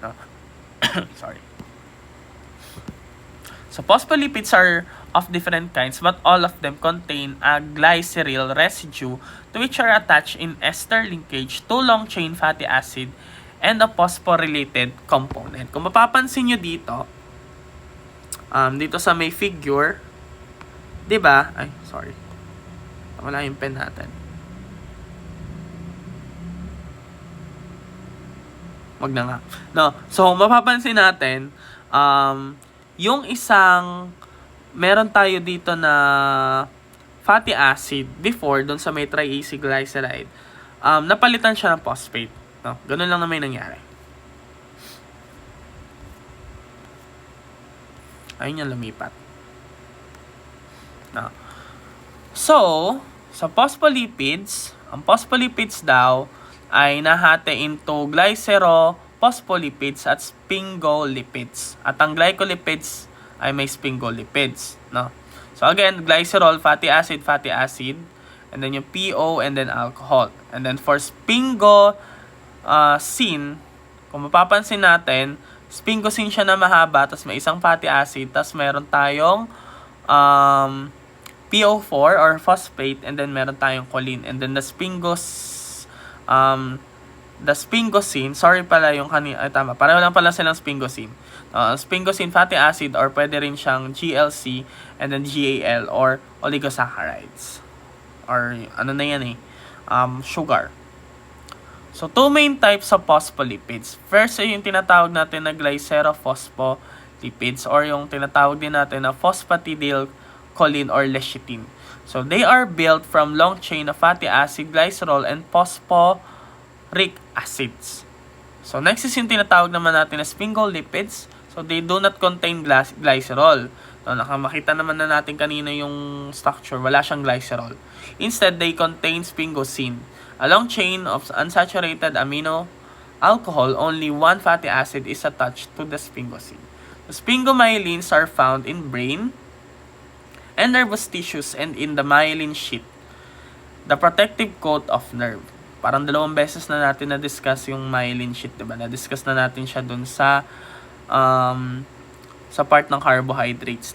No? Sorry. So, phospholipids are of different kinds but all of them contain a glyceryl residue to which are attached in ester linkage to long-chain fatty acid and a phosphorylated component. Kung mapapansin nyo dito, dito sa may figure, di ba? Ay, sorry. Wala yung pen natin. Wag na nga. No. So, mapapansin natin, yung isang, meron tayo dito na fatty acid before, dun sa may triacylglyceride, napalitan siya ng phosphate. No, ganun lang na may nangyari. Ayun yung lumipat. No. So, sa phospholipids, ang phospholipids daw ay nahati into glycerophospholipids at sphingolipids. At ang glycolipids ay may sphingolipids. No? So again, glycerol, fatty acid, and then yung PO, and then alcohol. And then for sphingosine, kung mapapansin natin, sphingosine siya na mahaba, tapos may isang fatty acid, tapos meron tayong PO4 or phosphate, and then meron tayong choline. And then the sphingosine, sorry pala yung kanina, tama, pareho lang pala silang sphingosine. Sphingosine fatty acid or pwede rin siyang GLC and then GAL or oligosaccharides. Or ano na yan sugar. So, two main types of phospholipids. First ay yung tinatawag natin na glycerophospholipids or yung tinatawag din natin na phosphatidylcholine or lecithin. So, they are built from long chain of fatty acid, glycerol, and phosphoric acids. So, next is yung tinatawag naman natin na sphingolipids. So, they do not contain glycerol. So, nakamakita naman na natin kanina yung structure. Wala siyang glycerol. Instead, they contain sphingosine. A long chain of unsaturated amino alcohol, only one fatty acid is attached to the sphingosine. The sphingomyelins are found in brain and nervous tissues and in the myelin sheath, the protective coat of nerve. Parang 2 beses na natin na-discuss yung myelin sheath, diba? Na-discuss na natin siya dun sa part ng carbohydrates.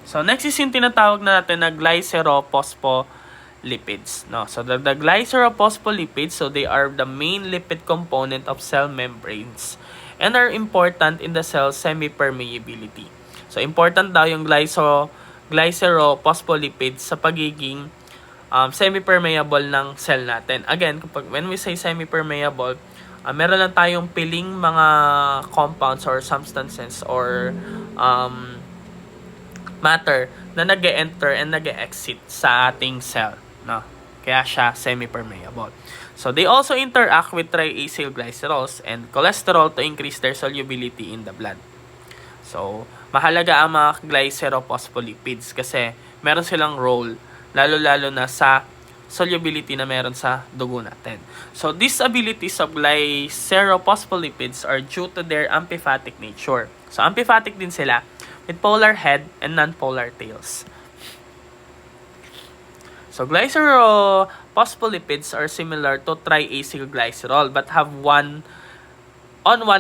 So, next is yung tinatawag na natin na glycerophospholipids. No? So, the glycerophospholipids, so they are the main lipid component of cell membranes and are important in the cell's semi-permeability. So, important daw yung glycerophospholipids sa pagiging semi-permeable ng cell natin. Again, when we say semi-permeable, meron lang tayong piling mga compounds or substances or matter na nag-enter and nag-exit sa ating cell. No? Kaya siya semi-permeable. So, they also interact with triacylglycerols and cholesterol to increase their solubility in the blood. So, mahalaga ang mga glycerophospholipids kasi meron silang role, lalo-lalo na sa solubility na meron sa dugo natin. So, these abilities of glycerophospholipids are due to their amphipathic nature. So, amphipathic din sila with polar head and non-polar tails. So, glycerophospholipids are similar to triacylglycerol but have one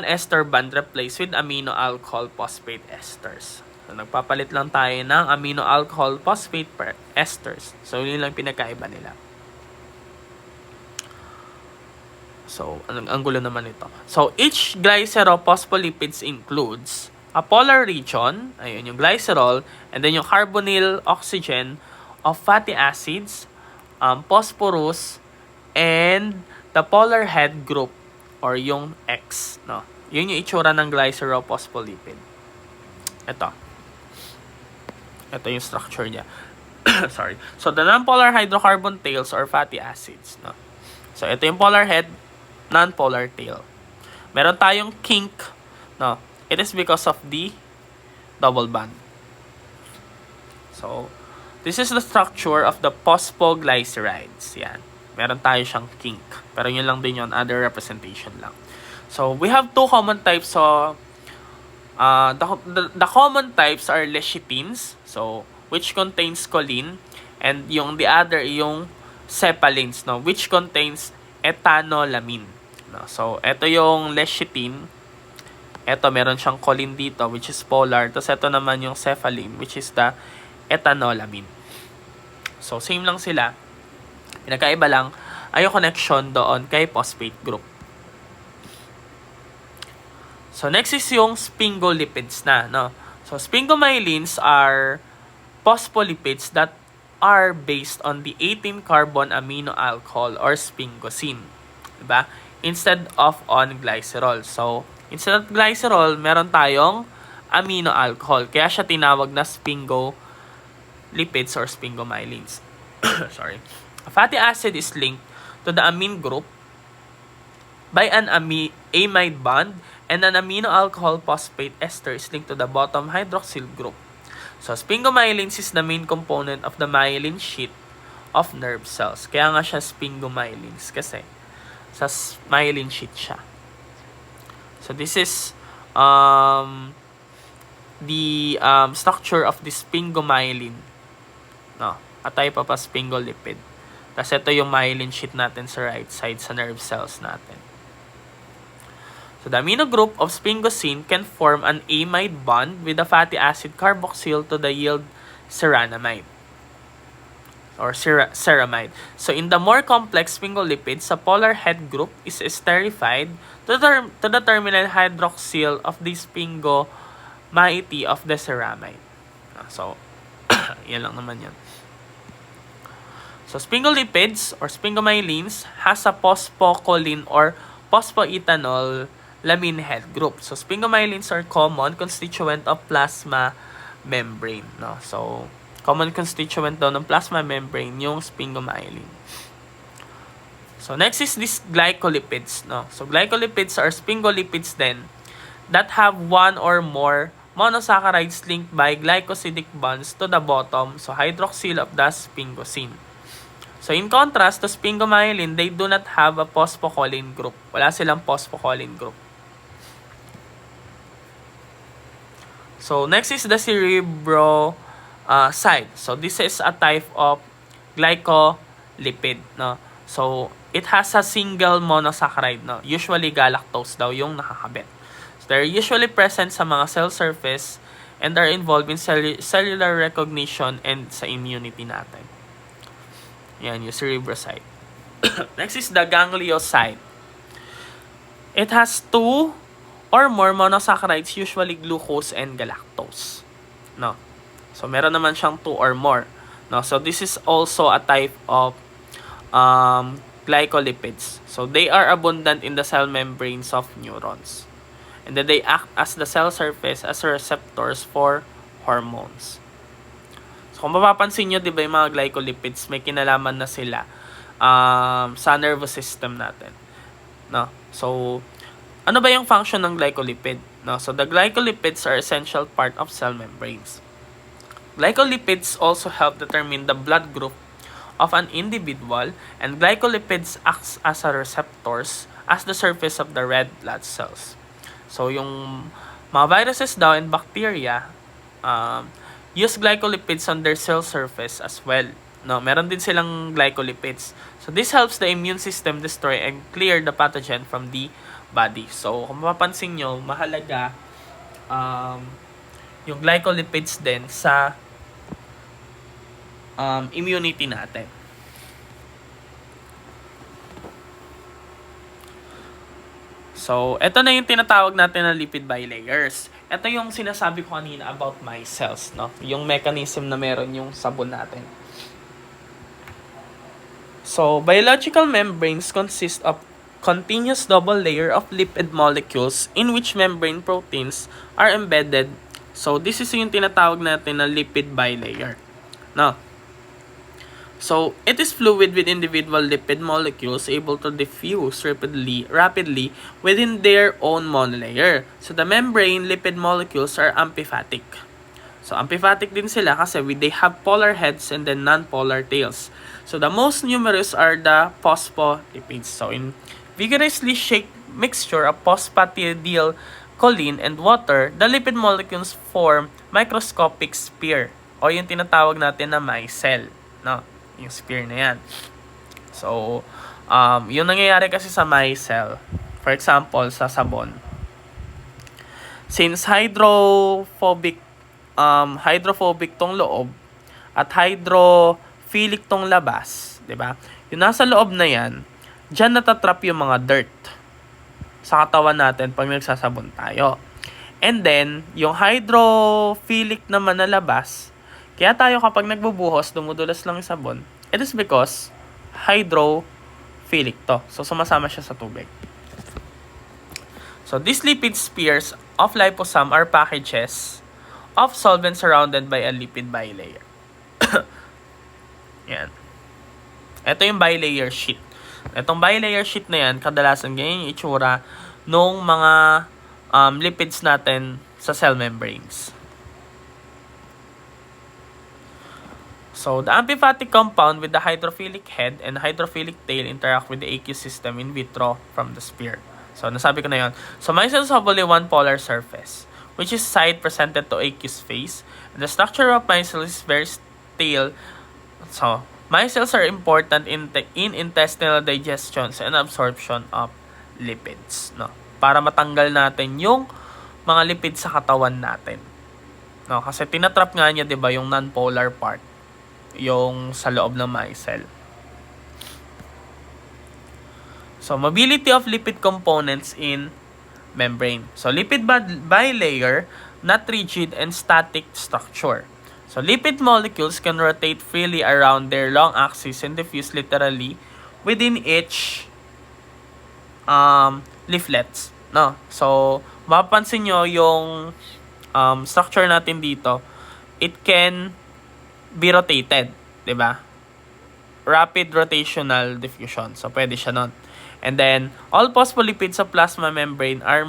ester bond replaced with amino alcohol phosphate esters. So, nagpapalit lang tayo ng amino alcohol phosphate esters. So, yun lang pinagkaiba nila. So, ang gulo naman ito. So, each glycerophospholipids includes a polar region, ayun yung glycerol, and then yung carbonyl oxygen of fatty acids, phosphorus, and the polar head group or yung X. No? Yun yung itsura ng glycerophospholipid. Ito yung structure niya. Sorry. So, the non-polar hydrocarbon tails or fatty acids. No? So, ito yung polar head, non-polar tail. Meron tayong kink. No? It is because of the double bond. So, this is the structure of the phosphoglycerides. Yan. Meron tayo siyang kink. Pero yun lang din yun. Other representation lang. So, we have two common types of the common types are lecithins, so which contains choline, and the other yung cephalins, no, which contains ethanolamine. No, so ito yung lecithin. Ito meron siyang choline dito which is polar. Tapos ito naman yung cephalin which is the ethanolamine. So same lang sila. Pinagkaiba lang ay yung connection doon kay phosphate group. So, next is yung sphingolipids na, no? So, sphingomyelins are phospholipids that are based on the 18-carbon amino alcohol or sphingosine. Diba? Instead of on glycerol. So, instead of glycerol, meron tayong amino alcohol. Kaya siya tinawag na sphingolipids or sphingomyelins. Sorry. A fatty acid is linked to the amine group by an amide bond, and an amino alcohol phosphate ester is linked to the bottom hydroxyl group. So, sphingomyelins is the main component of the myelin sheath of nerve cells. Kaya nga siya sphingomyelins kasi sa myelin sheath siya. So, this is the structure of the sphingomyelin. No, a type of a sphingolipid. Tapos ito yung myelin sheath natin sa right side sa nerve cells natin. So, the amino group of sphingosine can form an amide bond with the fatty acid carboxyl to the yield ceramide or ceramide. So, in the more complex sphingolipids, the polar head group is esterified to the terminal hydroxyl of the sphingomyety of the ceramide. So, yan lang naman yan. So, sphingolipids or sphingomyelins has a phosphocholine or phosphoethanol lamine head group. So, sphingomyelins are common constituent of plasma membrane. No? So, common constituent daw ng plasma membrane yung sphingomyelin. So, next is these glycolipids. No? So, glycolipids are sphingolipids then that have one or more monosaccharides linked by glycosidic bonds to the bottom, so hydroxyl of the sphingosine. So, in contrast to sphingomyelin, they do not have a phosphocholine group. Wala silang phosphocholine group. So, next is the cerebroside. So, this is a type of glycolipid. No? So, it has a single monosaccharide. No? Usually, galactose daw yung nakakabit. So, they're usually present sa mga cell surface and are involved in cellular recognition and sa immunity natin. Yan, yung cerebroside. Next is the ganglioside. It has two or more monosaccharides, usually glucose and galactose. No? So, meron naman siyang 2 or more. No? So, this is also a type of glycolipids. So, they are abundant in the cell membranes of neurons. And then they act as the cell surface as receptors for hormones. So, kung mapapansin nyo, di ba yung mga glycolipids, may kinalaman na sila sa nervous system natin. No? So, ano ba yung function ng glycolipid? No? So, the glycolipids are essential part of cell membranes. Glycolipids also help determine the blood group of an individual, and glycolipids acts as a receptors as the surface of the red blood cells. So, yung mga viruses daw and bacteria use glycolipids on their cell surface as well. No, meron din silang glycolipids. So, this helps the immune system destroy and clear the pathogen from the body. So, kung mapapansin nyo, mahalaga yung glycolipids din sa immunity natin. So, ito na yung tinatawag natin na lipid bilayers. Ito yung sinasabi ko kanina about micelles, no? Yung mechanism na meron yung sabon natin. So, biological membranes consist of continuous double layer of lipid molecules in which membrane proteins are embedded. So, this is yung tinatawag natin na lipid bilayer. No? So, it is fluid with individual lipid molecules able to diffuse rapidly within their own monolayer. So, the membrane lipid molecules are amphipathic. So, amphipathic din sila kasi they have polar heads and then non-polar tails. So, the most numerous are the phospholipids. So, in vigorously shaked mixture of phosphatidylcholine and water, the lipid molecules form microscopic sphere o yung tinatawag natin na micelle. No? Yung sphere na yan. So, yung nangyayari kasi sa micelle, for example, sa sabon, since hydrophobic tong loob at hydrophilic tong labas, di ba? Yung nasa loob na yan, dyan natatrap yung mga dirt sa katawan natin pag nagsasabon tayo. And then, yung hydrophilic naman na labas, kaya tayo kapag nagbubuhos, dumudulas lang yung sabon, it is because hydrophilic to. So, sumasama siya sa tubig. So, these lipid spheres of liposome are packages of solvent surrounded by a lipid bilayer. Yan. Ito yung bilayer sheet. Itong bilayer sheet na yan, kadalasan ganyan yung itsura nung mga lipids natin sa cell membranes. So, the amphipathic compound with the hydrophilic head and hydrophilic tail interact with the aqueous system in vitro from the sphere. So, nasabi ko na yun. So, micelles have only one polar surface, which is side presented to aqueous phase. And the structure of micelles is very stale. So, micelles are important in intestinal digestions and absorption of lipids. No? Para matanggal natin yung mga lipids sa katawan natin. No? Kasi tinatrap nga niya, di ba, yung non-polar part. Yung sa loob ng micelle. So, mobility of lipid components in membrane. So, lipid bilayer, not rigid and static structure. So, lipid molecules can rotate freely around their long axis and diffuse literally within each leaflets. No? So, mapapansin nyo yung structure natin dito, it can be rotated, 'di ba? Rapid rotational diffusion. So, pwede siya nun. And then, all phospholipids sa plasma membrane are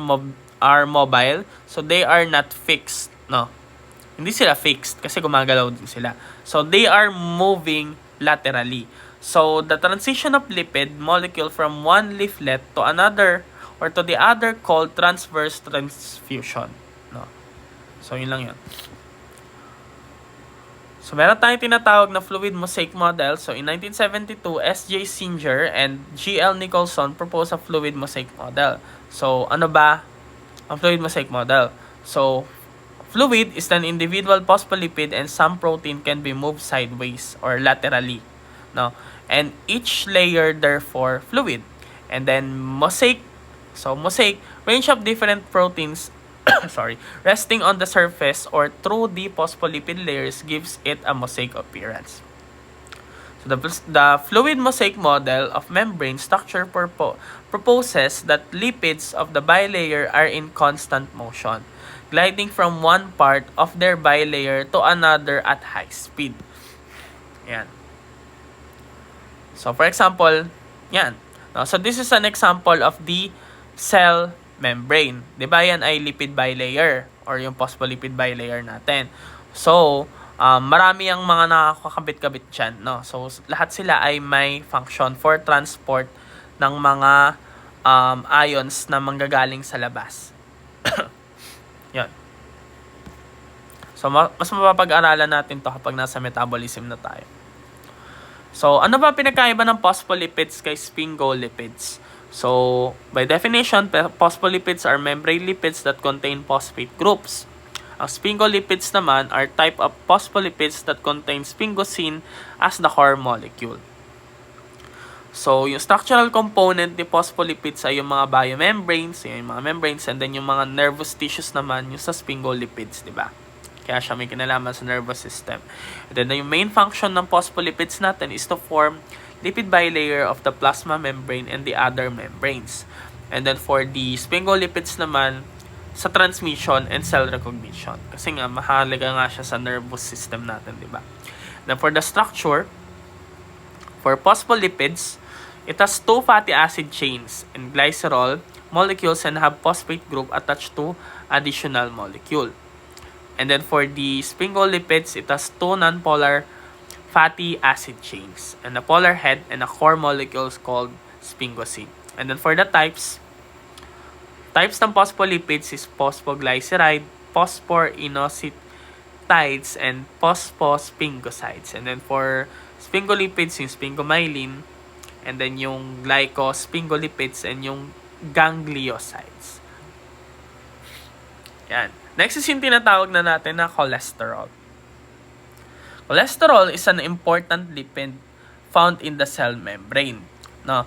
mobile. So, they are not fixed. No? Hindi sila fixed kasi gumagalaw din sila. So, they are moving laterally. So, the transition of lipid molecule from one leaflet to another or to the other called transverse transfusion. No? So, yun lang yun. So, meron tayong tinatawag na fluid mosaic model. So, in 1972, S.J. Singer and G.L. Nicholson proposed a fluid mosaic model. So, ano ba ang fluid mosaic model? So, fluid is an individual phospholipid and some protein can be moved sideways or laterally. No? And each layer, therefore, fluid. And then, mosaic So, mosaic, range of different proteins resting on the surface or through the phospholipid layers gives it a mosaic appearance. So, the fluid mosaic model of membrane structure proposes that lipids of the bilayer are in constant motion, gliding from one part of their bilayer to another at high speed. Yan. So, for example, yan. So, this is an example of the cell membrane. Diba yan ay lipid bilayer or yung phospholipid bilayer natin. So, marami ang mga nakakakabit-kabit dyan. No? So, lahat sila ay may function for transport ng mga ions na manggagaling sa labas. Yan. So, mas mapapag-aralan natin to kapag nasa metabolism na tayo. So, ano ba pinagkaiba ng phospholipids kay sphingolipids? So, by definition, phospholipids are membrane lipids that contain phosphate groups. Ang sphingolipids naman are type of phospholipids that contain sphingosine as the core molecule. So, yung structural component ni phospholipids ay yung mga biomembranes, yung mga membranes, and then yung mga nervous tissues naman yung sa sphingolipids, di ba? Kaya siya may kinalaman sa nervous system. And then, yung main function ng phospholipids natin is to form lipid bilayer of the plasma membrane and the other membranes. And then for the sphingolipids naman, sa transmission and cell recognition. Kasi nga, mahalaga nga siya sa nervous system natin, di ba? Then for the structure, for phospholipids, it has two fatty acid chains and glycerol molecules and have phosphate group attached to additional molecule. And then for the sphingolipids, it has two nonpolar fatty acid chains and a polar head and a core molecules called sphingosine. And then for the types ng phospholipids is phosphoglyceride, phosphorinositides, and phosphosphingosides. And then for sphingolipids, yung sphingomyelin, and then yung glycosphingolipids, and yung gangliosides. Yan. Next is yung tinatawag na natin na cholesterol. Cholesterol is an important lipid found in the cell membrane. No?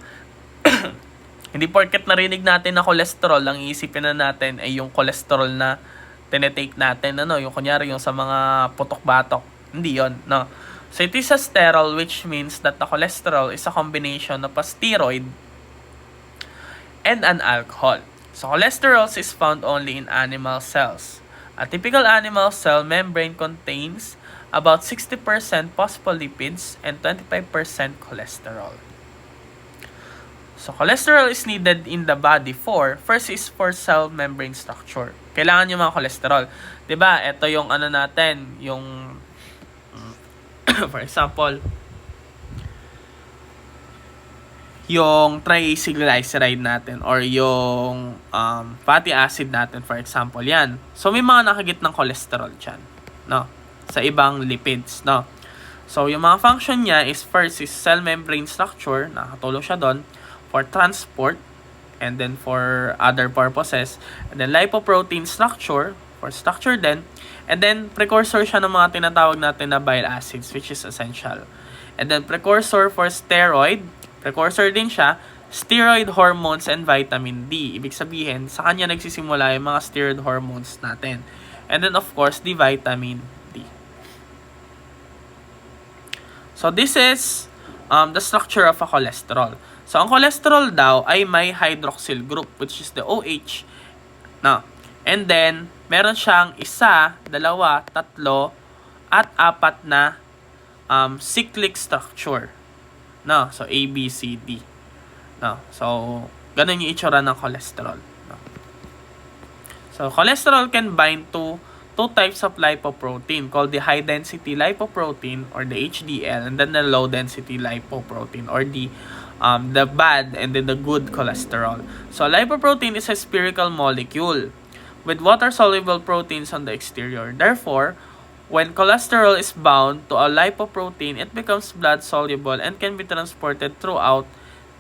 Hindi porket narinig natin na cholesterol, ang iisipin na natin ay yung cholesterol na tinetake natin, yung kunyari yung sa mga putok-batok. Hindi yon, no? So it is a sterol, which means that the cholesterol is a combination of a steroid and an alcohol. So cholesterol is found only in animal cells. A typical animal cell membrane contains about 60% phospholipids and 25% cholesterol. So, cholesterol is needed in the body first is for cell membrane structure. Kailangan yung mga cholesterol. 'Di ba? Ito yung ano natin, yung for example, yung triacylglyceride natin or yung fatty acid natin, for example, yan. So, may mga nakagitnang cholesterol dyan, no? Sa ibang lipids, no? So, yung mga function niya is first is cell membrane structure, nakatulong siya doon, for transport, and then for other purposes, and then lipoprotein structure, for structure din, and then precursor siya ng mga tinatawag natin na bile acids, which is essential. And then precursor for steroid, precursor din siya, steroid hormones and vitamin D. Ibig sabihin, sa kanya nagsisimula yung mga steroid hormones natin. And then of course, the vitamin D. So this is the structure of a cholesterol. So ang cholesterol daw ay may hydroxyl group, which is the OH. No. And then, meron siyang 1, 2, 3, at 4 na cyclic structure. No, so A, B, C, D. No, so ganun yung itsura ng cholesterol. No. So cholesterol can bind to two types of lipoprotein called the high density lipoprotein or the HDL, and then the low density lipoprotein or the bad and then the good cholesterol. So lipoprotein is a spherical molecule with water-soluble proteins on the exterior. Therefore, when cholesterol is bound to a lipoprotein, it becomes blood-soluble and can be transported throughout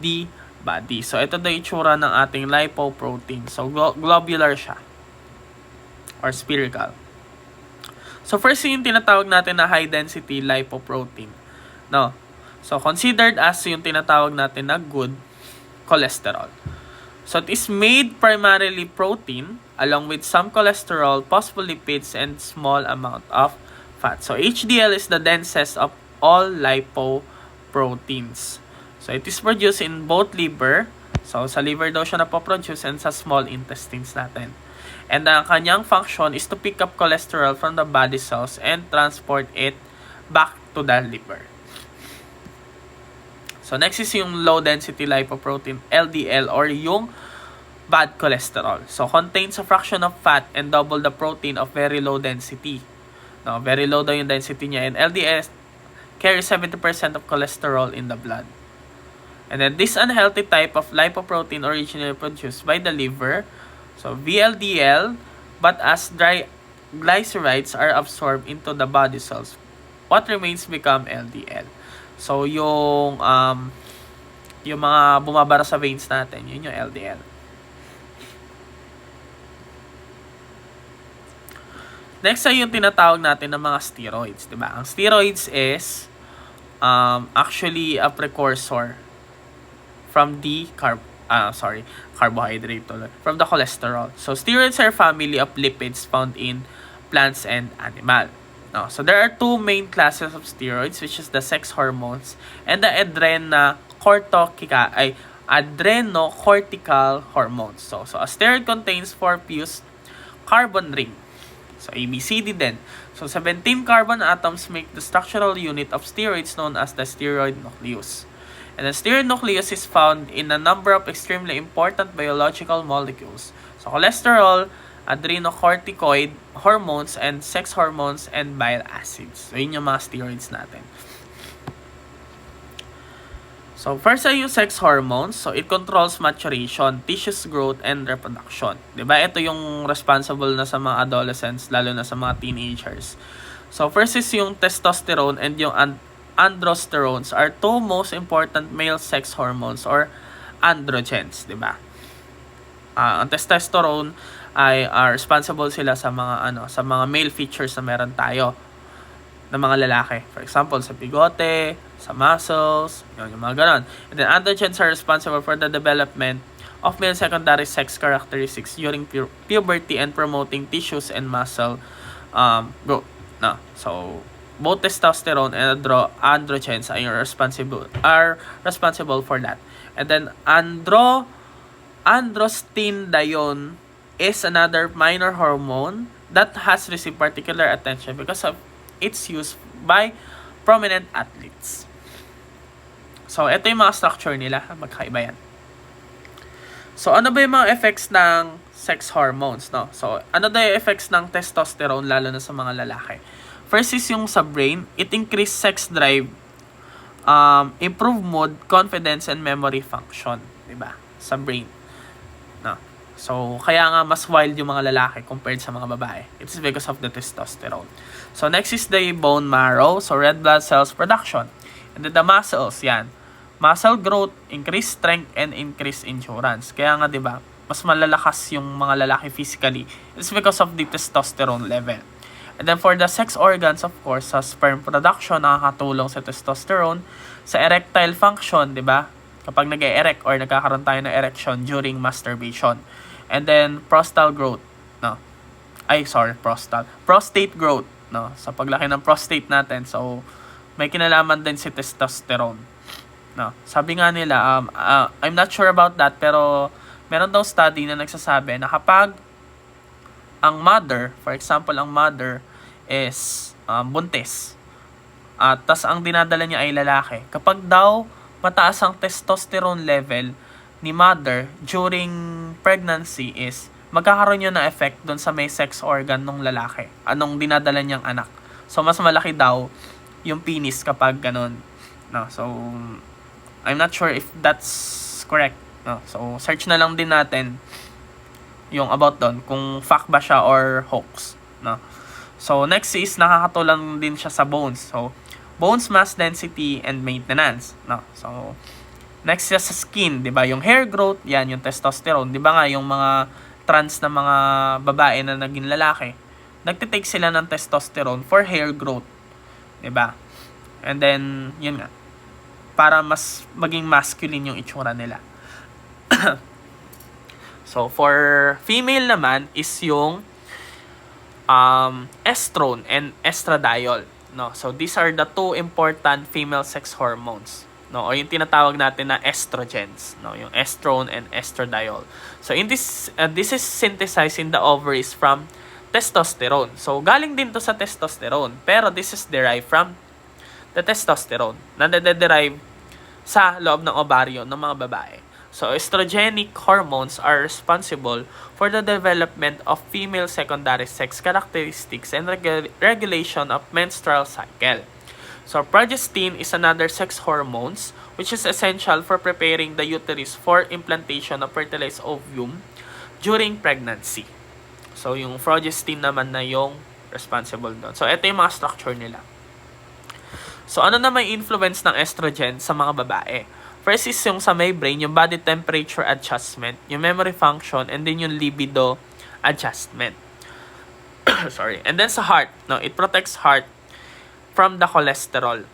the body. So, ito na itsura ng ating lipoprotein. So, globular siya. Or spherical. So, first yung tinatawag natin na high-density lipoprotein. No? So, considered as yung tinatawag natin na good cholesterol. So it is made primarily protein along with some cholesterol, phospholipids, and small amount of fat. So HDL is the densest of all lipoproteins. So it is produced in both liver. So sa liver daw siya napoproduce and sa small intestines natin. And ang kanyang function is to pick up cholesterol from the body cells and transport it back to the liver. So next is yung low density lipoprotein, LDL, or yung bad cholesterol. So contains a fraction of fat and double the protein of very low density. No, very low daw yung density niya. And LDL carries 70% of cholesterol in the blood. And then this unhealthy type of lipoprotein originally produced by the liver, so VLDL, but as dry glycerides are absorbed into the body cells, what remains become LDL. So yung mga bumabara sa veins natin, yun yung LDL. Next ay yung tinatawag natin ng mga steroids, di ba? Ang steroids is actually a precursor from the carbohydrate, from the cholesterol. So steroids are a family of lipids found in plants and animal. No, so there are two main classes of steroids, which is the sex hormones and the adrenocortical hormones. So a steroid contains 4 fused carbon ring. So ABCD din. So 17 carbon atoms make the structural unit of steroids known as the steroid nucleus. And the steroid nucleus is found in a number of extremely important biological molecules. So cholesterol, adrenocorticoid hormones, and sex hormones, and bile acids. So yun yung mga steroids natin. So first ay yung sex hormones. So it controls maturation, tissues growth, and reproduction. Diba? Ito yung responsible na sa mga adolescents, lalo na sa mga teenagers. So first is yung testosterone and yung androsterones are two most important male sex hormones or androgens, di ba? Ang testosterone ay responsible sila sa mga male features na meron tayo ng mga lalaki. For example, sa bigote, sa muscles, yung mga ganon. And then androgens are responsible for the development of male secondary sex characteristics during puberty and promoting tissues and muscle growth. No, so both testosterone and androgens are responsible for that. And then androstenedione is another minor hormone that has received particular attention because of its use by prominent athletes. So ito yung mga structure nila, magkaiba yan. So ano ba yung mga effects ng sex hormones, no? So ano daw yung effects ng testosterone lalo na sa mga lalaki? First is yung sa brain, it increase sex drive, improve mood, confidence, and memory function, diba? Sa brain. No. So, kaya nga mas wild yung mga lalaki compared sa mga babae. It's because of the testosterone. So, next is the bone marrow, so red blood cells production. And then the muscles, yan. Muscle growth, increase strength, and increase endurance. Kaya nga, diba, mas malalakas yung mga lalaki physically. It's because of the testosterone level. And then for the sex organs, of course, sa sperm production, nakakatulong sa testosterone. Sa erectile function, di ba? Kapag nag-erect or nagkakaroon tayo ng erection during masturbation. And then prostate growth, no? Prostate growth, no? Sa paglaki ng prostate natin. So, may kinalaman din si testosterone. No? Sabi nga nila, I'm not sure about that, pero meron daw study na nagsasabi na kapag ang mother, for example, ang mother is buntis. Tas ang dinadala niya ay lalaki. Kapag daw mataas ang testosterone level ni mother during pregnancy is magkakaroon yun ng effect doon sa may sex organ ng lalaki. Anong dinadala niyang anak. So, mas malaki daw yung penis kapag ganun. No? So, I'm not sure if that's correct. No? So, search na lang din natin yung about doon, kung fact ba siya or hoax, no? So next is nakakatulong din siya sa bones. So bones mass density and maintenance, no? So next is sa skin, 'di ba? Yung hair growth, yan yung testosterone, 'di ba nga yung mga trans na mga babae na naging lalaki, nagte-take sila ng testosterone for hair growth, 'di ba? And then yun nga, para mas maging masculine yung itsura nila. So, for female naman is yung estrone and estradiol. No? So, these are the two important female sex hormones. No? O yung tinatawag natin na estrogens. No? Yung estrone and estradiol. So, in this is synthesized in the ovaries from testosterone. So, galing din to sa testosterone. Pero this is derived from the testosterone na nade-derive sa loob ng ovaryo ng mga babae. So, estrogenic hormones are responsible for the development of female secondary sex characteristics and regulation of menstrual cycle. So, progestin is another sex hormones which is essential for preparing the uterus for implantation of fertilized ovum during pregnancy. So, yung progestin naman na yung responsible doon. So, ito yung mga structure nila. So, ano na may influence ng estrogen sa mga babae? First is yung sa may brain, yung body temperature adjustment, yung memory function, and then yung libido adjustment. Sorry. And then sa heart, no, it protects heart from the cholesterol.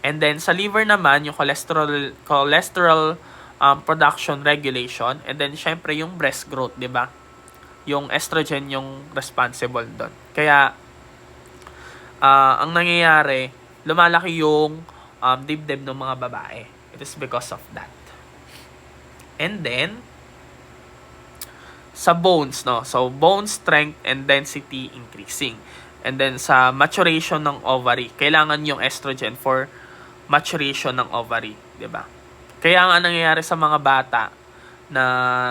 And then sa liver naman, yung cholesterol production regulation, and then syempre yung breast growth, 'di ba? Yung estrogen yung responsible doon. Kaya ang nangyayari, lumalaki yung dibdib ng mga babae. It is because of that. And then, sa bones, no? So, bone strength and density increasing. And then, sa maturation ng ovary, kailangan yung estrogen for maturation ng ovary. Diba? Kaya nga nangyayari sa mga bata na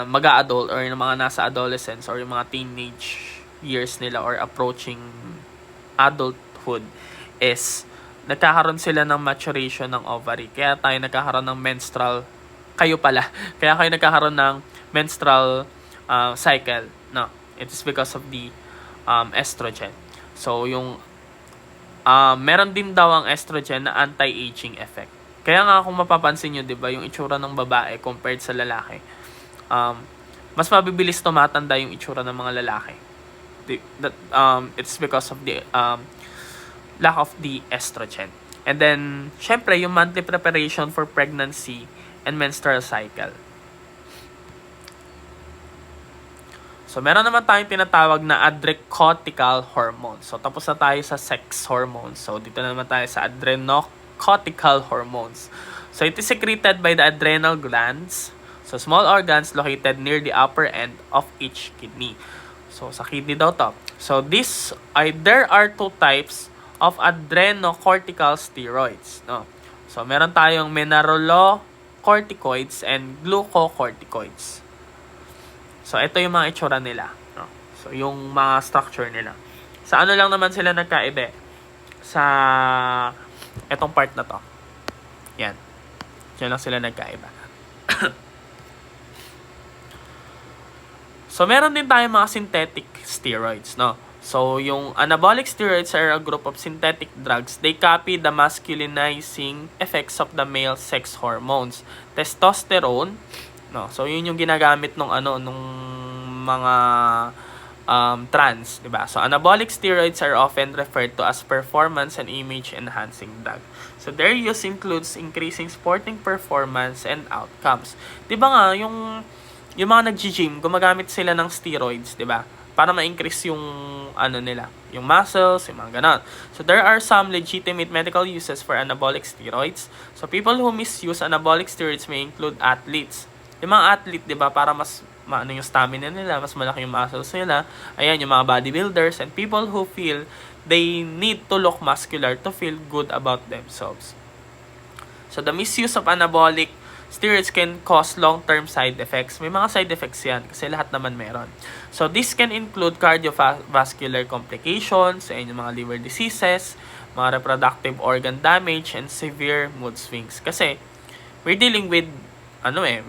mag-a-adult or yung mga nasa adolescence or yung mga teenage years nila or approaching adulthood is nagkakaroon sila ng maturation ng ovary. Kaya tayo nagkakaroon ng menstrual, kayo nagkakaroon ng menstrual cycle. No, it is because of the estrogen. So, yung meron din daw ang estrogen na anti-aging effect. Kaya nga kung mapapansin nyo, di ba, yung itsura ng babae compared sa lalaki, mas mabibilis tumatanda yung itsura ng mga lalaki. It's because of the lack of the estrogen. And then, syempre, yung monthly preparation for pregnancy and menstrual cycle. So, meron naman tayong tinatawag na adrenocortical hormones. So, tapos na tayo sa sex hormones. So, dito naman tayo sa adrenocortical hormones. So, it is secreted by the adrenal glands. So, small organs located near the upper end of each kidney. So, sa kidney daw to. So, there are two types of adrenocortical steroids. No? So, meron tayong mineralocorticoids and glucocorticoids. So, ito yung mga itsura nila. No? So, yung mga structure nila. Sa ano lang naman sila nagkaiba? Sa etong part na to. Yan. Diyan lang sila nagkaiba. So, meron din tayong mga synthetic steroids, no? So, yung anabolic steroids are a group of synthetic drugs. They copy the masculinizing effects of the male sex hormones. Testosterone, no? So, yun yung ginagamit nung mga trans, 'di ba? So, anabolic steroids are often referred to as performance and image enhancing drug. So, their use includes increasing sporting performance and outcomes. 'Di ba nga yung mga nag-gym, gumagamit sila ng steroids, 'di ba? Para ma-increase yung nila, yung muscles, yung mga ganon. So, there are some legitimate medical uses for anabolic steroids. So, people who misuse anabolic steroids may include athletes. Yung mga athlete, di ba, para mas yung stamina nila, mas malaki yung muscles nila. Ayan, yung mga bodybuilders and people who feel they need to look muscular to feel good about themselves. So, the misuse of anabolic steroids can cause long-term side effects. May mga side effects yan kasi lahat naman meron. So, this can include cardiovascular complications, and yung mga liver diseases, mga reproductive organ damage, and severe mood swings. Kasi, we're dealing with,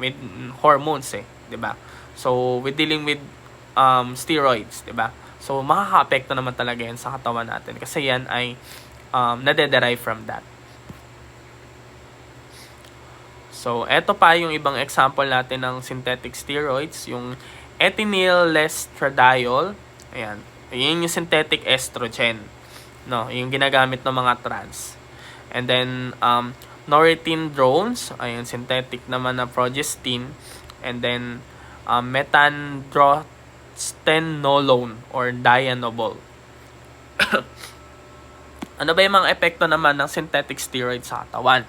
with hormones, di ba? So, we're dealing with steroids, di ba? So, makaka-apekto naman talaga yan sa katawan natin kasi yan ay nade-derive from that. So, eto pa yung ibang example natin ng synthetic steroids, yung ethinylestradiol. Ayan. Yun yung synthetic estrogen. No, yung ginagamit ng mga trans. And then, norethindrones. Ayun, synthetic naman na progestin. And then, metandrostenolone or dianabol. Ano ba yung mga epekto naman ng synthetic steroid sa katawan?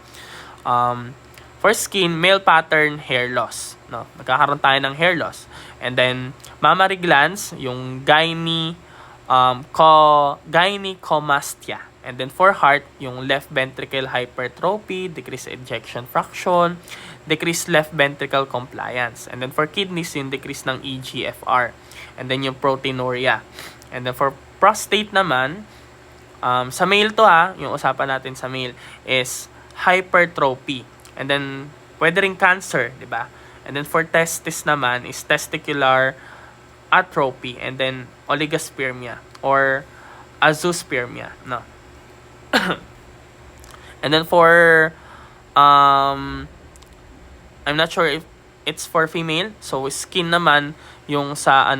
For skin, male pattern hair loss. No? Nagkakaroon tayo ng hair loss. And then, mammary glands, yung gynecomastia. And then for heart, yung left ventricle hypertrophy, decreased ejection fraction, decreased left ventricle compliance. And then for kidneys, yung decrease ng EGFR. And then yung proteinuria. And then for prostate naman, sa male to yung usapan natin sa male is hypertrophy. And then, pwede rin cancer, di ba? And then for testis naman is testicular atrophy. And then oligospermia or azoospermia, no? And then for I'm not sure if it's for female. So skin naman yung sa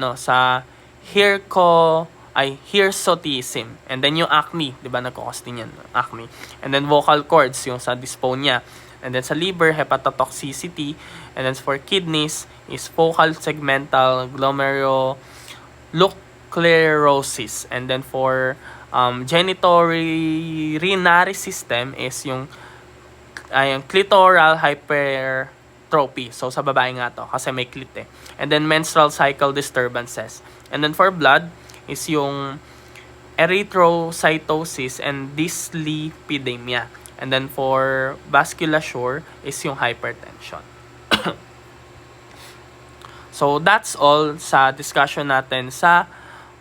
hirsutism. And then yung acne, 'di ba, nagko-cause din yan, acne. And then vocal cords yung sa dysphonia. And then sa liver, hepatotoxicity. And then for kidneys is focal segmental glomerulosclerosis. And then for genitourinary system is yung clitoral hypertrophy. So sa babae nga to kasi may clit eh. And then menstrual cycle disturbances. And then for blood is yung erythrocytosis and dyslipidemia. And then for vasculature is yung hypertension. So that's all sa discussion natin sa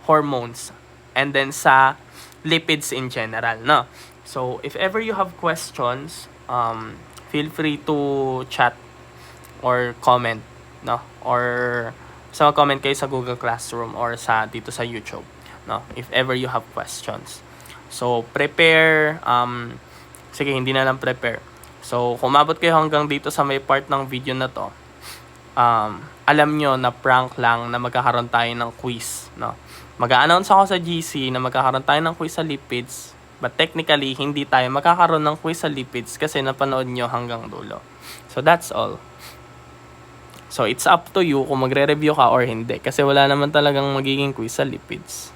hormones and then sa lipids in general, no? So if ever you have questions, feel free to chat or comment, no? Or sa comment kayo sa Google Classroom or sa dito sa YouTube, no? If ever you have questions. So prepare, sige, hindi na lang prepare. So kung umabot kayo hanggang dito sa may part ng video na to, alam nyo na prank lang na magkakaroon tayo ng quiz, no? Mag-a-announce ako sa GC na magkakaroon tayo ng quiz sa lipids, but technically hindi tayo magkakaroon ng quiz sa lipids kasi napanood nyo hanggang dulo. So that's all. So it's up to you kung magre-review ka or hindi kasi wala naman talagang magiging quiz sa lipids.